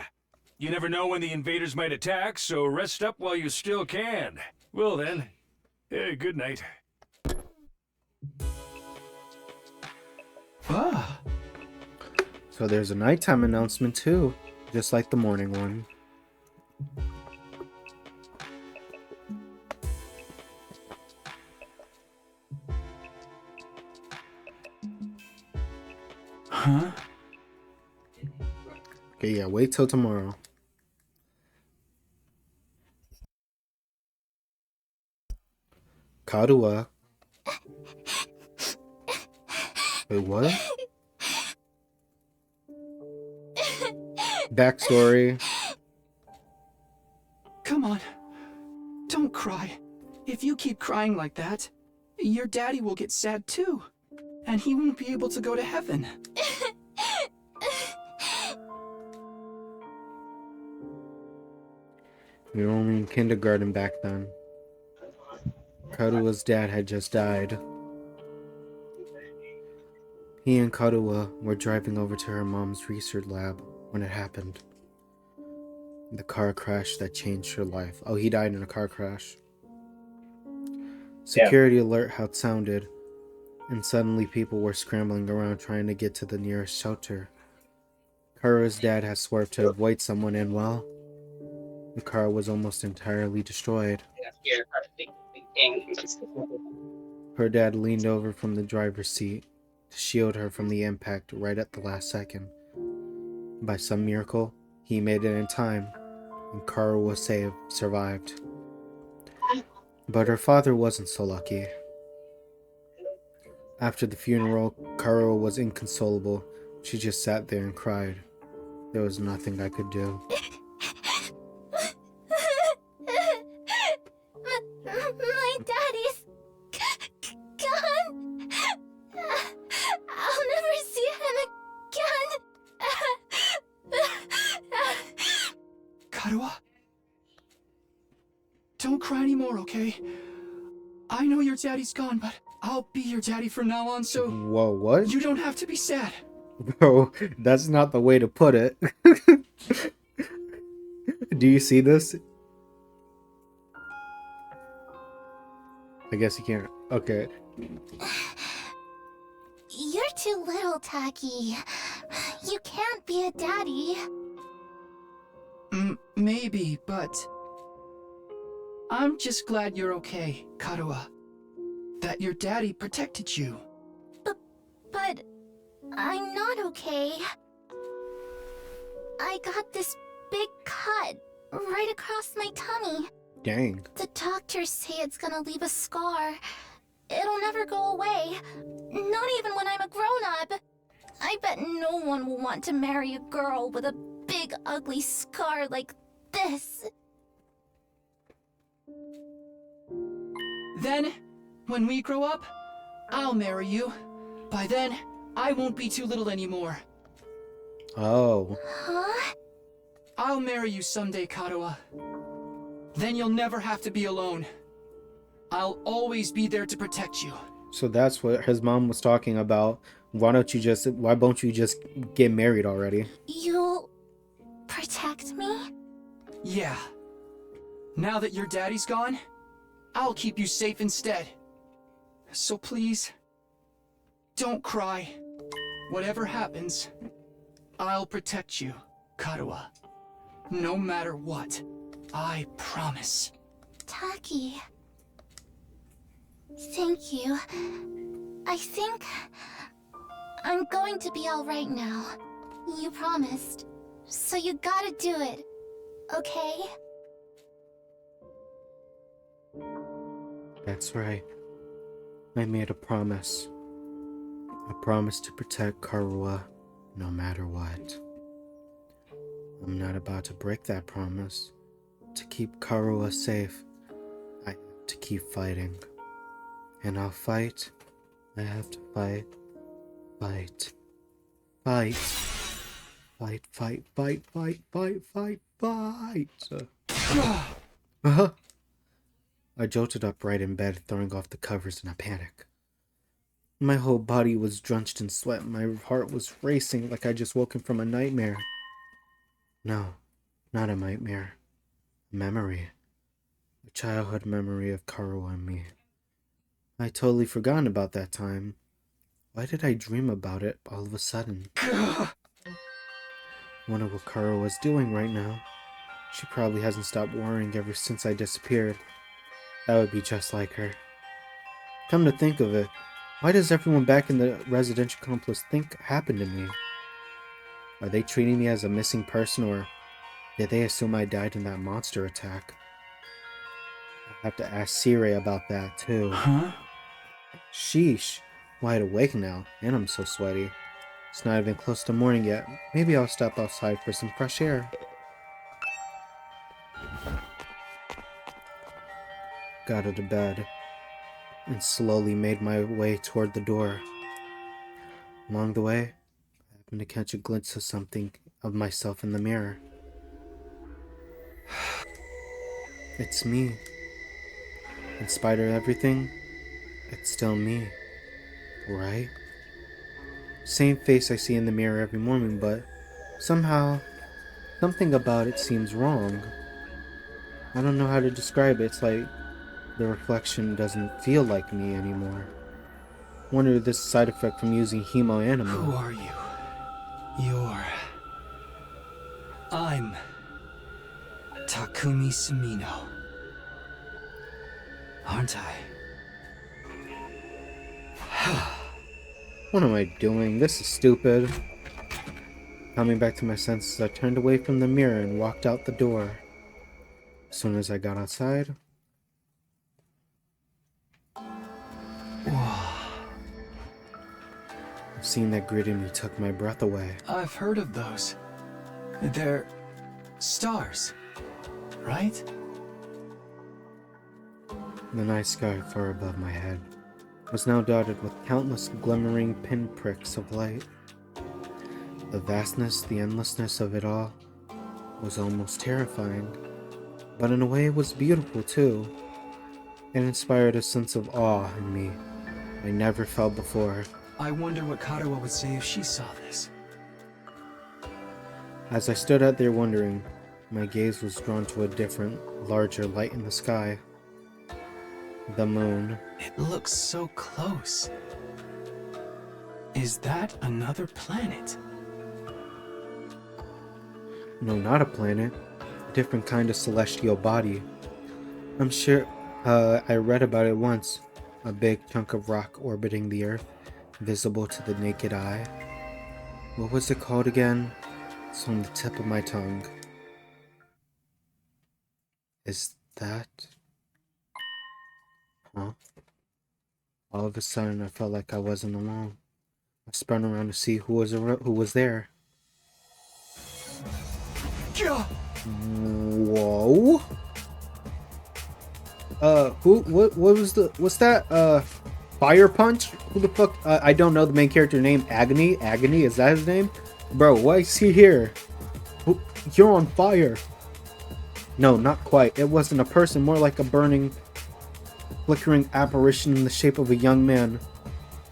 C: You never know when the invaders might attack, so rest up while you still can. Well then, good night.
F: Ah.
A: So there's a nighttime announcement too, just like the morning one.
F: Huh?
A: Okay, yeah, wait till tomorrow. Karua. Wait, what? Backstory.
F: Come on. Don't cry. If you keep crying like that, your daddy will get sad too. And he won't be able to go to heaven.
A: We were only in kindergarten back then. Karua's dad had just died. He and Karua were driving over to her mom's research lab when it happened. The car crash that changed her life. Oh, he died in a car crash. Security alert had sounded, and suddenly people were scrambling around trying to get to the nearest shelter. Karua's dad had swerved to avoid someone, and well, the car was almost entirely destroyed. Her dad leaned over from the driver's seat to shield her from the impact right at the last second. By some miracle, he made it in time, and Karua survived. But her father wasn't so lucky. After the funeral, Karua was inconsolable. She just sat there and cried. There was nothing I could do.
D: My daddy's gone. I'll never see him again.
F: Karua? Don't cry anymore, okay? I know your daddy's gone, but I'll be your daddy from now on, so
A: Whoa, what?
F: you don't have to be sad.
A: Bro, that's not the way to put it. Do you see this? I guess you can't. Okay.
D: You're too little, Taki. You can't be a daddy.
F: Maybe, but I'm just glad you're okay, Karua. That your daddy protected you.
D: But I'm not okay. I got this big cut right across my tummy.
A: Dang.
D: The doctors say it's gonna leave a scar. It'll never go away. Not even when I'm a grown-up. I bet no one will want to marry a girl with a big ugly scar like this.
F: Then, when we grow up, I'll marry you. By then, I won't be too little anymore.
A: Oh.
D: Huh?
F: I'll marry you someday, Karua. Then you'll never have to be alone. I'll always be there to protect you.
A: So that's what his mom was talking about. Why won't you just get married already?
D: You'll protect me?
F: Yeah. Now that your daddy's gone, I'll keep you safe instead. So please, don't cry. Whatever happens, I'll protect you, Karua. No matter what. I promise.
D: Taki. Thank you. I think I'm going to be alright now. You promised. So you gotta do it. Okay?
A: That's right. I made a promise. A promise to protect Karua no matter what. I'm not about to break that promise. To keep Karua safe, I have to keep fighting. And I'll fight. I have to fight. Fight. Fight. Fight, fight, fight, fight, fight, fight, fight. I jolted upright in bed, throwing off the covers in a panic. My whole body was drenched in sweat. My heart was racing like I'd just woken from a nightmare. No, not a nightmare. A memory. A childhood memory of Karua and me. I totally forgotten about that time. Why did I dream about it all of a sudden? Wonder what Kara was doing right now. She probably hasn't stopped worrying ever since I disappeared. That would be just like her. Come to think of it, why does everyone back in the residential complex think happened to me? Are they treating me as a missing person, or did they assume I died in that monster attack? I'll have to ask Sire about that too.
F: Huh?
A: Sheesh, wide awake now, and I'm so sweaty. It's not even close to morning yet. Maybe I'll step outside for some fresh air. Got out of bed and slowly made my way toward the door. Along the way, I happened to catch a glimpse of something of myself in the mirror. It's me. In spite of everything, it's still me, right? Same face I see in the mirror every morning, but somehow, something about it seems wrong. I don't know how to describe it. It's like the reflection doesn't feel like me anymore. Wonder if this is a side effect from using Hemo Anima.
F: Who are you? I'm Takumi Sumino. Aren't I?
A: What am I doing? This is stupid. Coming back to my senses, I turned away from the mirror and walked out the door. As soon as I got outside, seeing that greeting me took my breath away.
F: I've heard of those. They're stars, right?
A: The night sky far above my head was now dotted with countless glimmering pinpricks of light. The vastness, the endlessness of it all was almost terrifying, but in a way it was beautiful too. It inspired a sense of awe in me I never felt before.
F: I wonder what Karawa would say if she saw this.
A: As I stood out there wondering, my gaze was drawn to a different, larger light in the sky. The moon.
F: It looks so close. Is that another planet?
A: No, not a planet. A different kind of celestial body. I'm sure I read about it once. A big chunk of rock orbiting the Earth, visible to the naked eye. What was it called again? It's on the tip of my tongue. Is that... Huh? All of a sudden, I felt like I wasn't alone. I spun around to see who was there. Whoa! What's that? Fire Punch? Who the fuck? I don't know the main character name. Agony? Agony? Is that his name? Bro, what is he here? You're on fire. No, not quite. It wasn't a person, more like a burning, flickering apparition in the shape of a young man.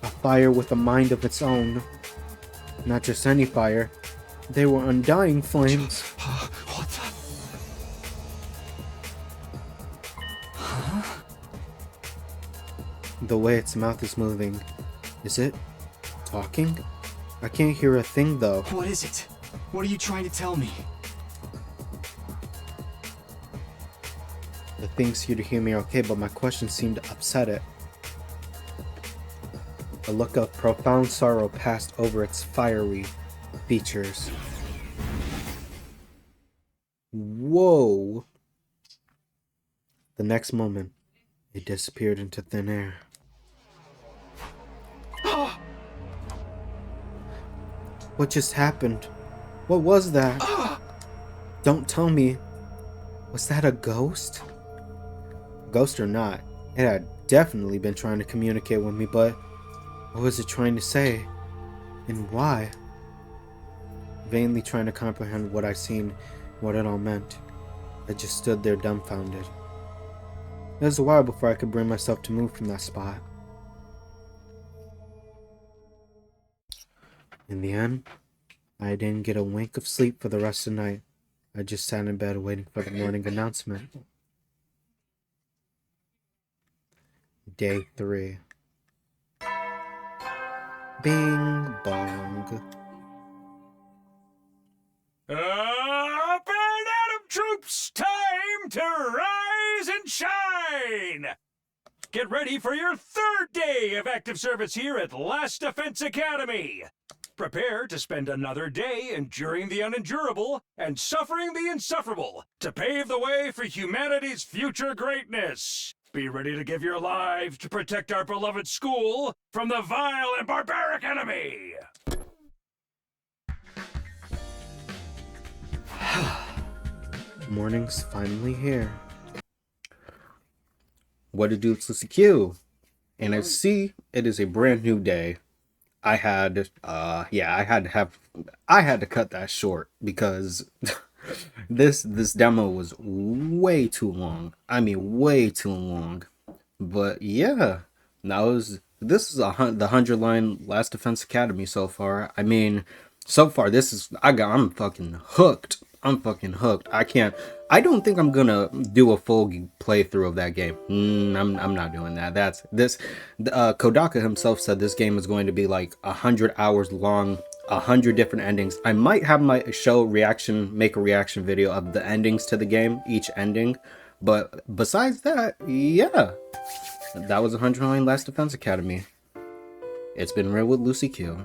A: A fire with a mind of its own. Not just any fire. They were undying flames.
F: What the?
A: The way its mouth is moving. Is it talking? I can't hear a thing though.
F: What is it? What are you trying to tell me?
A: The thing seemed to hear me okay, but my question seemed to upset it. A look of profound sorrow passed over its fiery features. Whoa! The next moment, it disappeared into thin air. What just happened? What was that? Don't tell me. Was that a ghost? Ghost or not, it had definitely been trying to communicate with me, but what was it trying to say? And why? Vainly trying to comprehend what I'd seen, what it all meant. I just stood there dumbfounded. It was a while before I could bring myself to move from that spot. In the end, I didn't get a wink of sleep for the rest of the night. I just sat in bed waiting for the morning announcement. Day 3. Bing bong.
C: Up and at 'em, troops! Time to rise and shine! Get ready for your third day of active service here at Last Defense Academy. Prepare to spend another day enduring the unendurable and suffering the insufferable to pave the way for humanity's future greatness. Be ready to give your lives to protect our beloved school from the vile and barbaric enemy.
A: Morning's finally here. What to do, it's Lucy Q. And I see it is a brand new day. I had to cut that short because this demo was way too long. I mean, way too long. But yeah, this is the 100-line Last Defense Academy so far. I mean, so far I'm fucking hooked. I don't think I'm gonna do a full playthrough of that game. I'm not doing that. Kodaka himself said this game is going to be like 100 hours long, 100 different endings. I might have my make a reaction video of the endings to the game, each ending. But besides that, yeah, that was 100-line Last Defense Academy. It's been real with Lucy Q.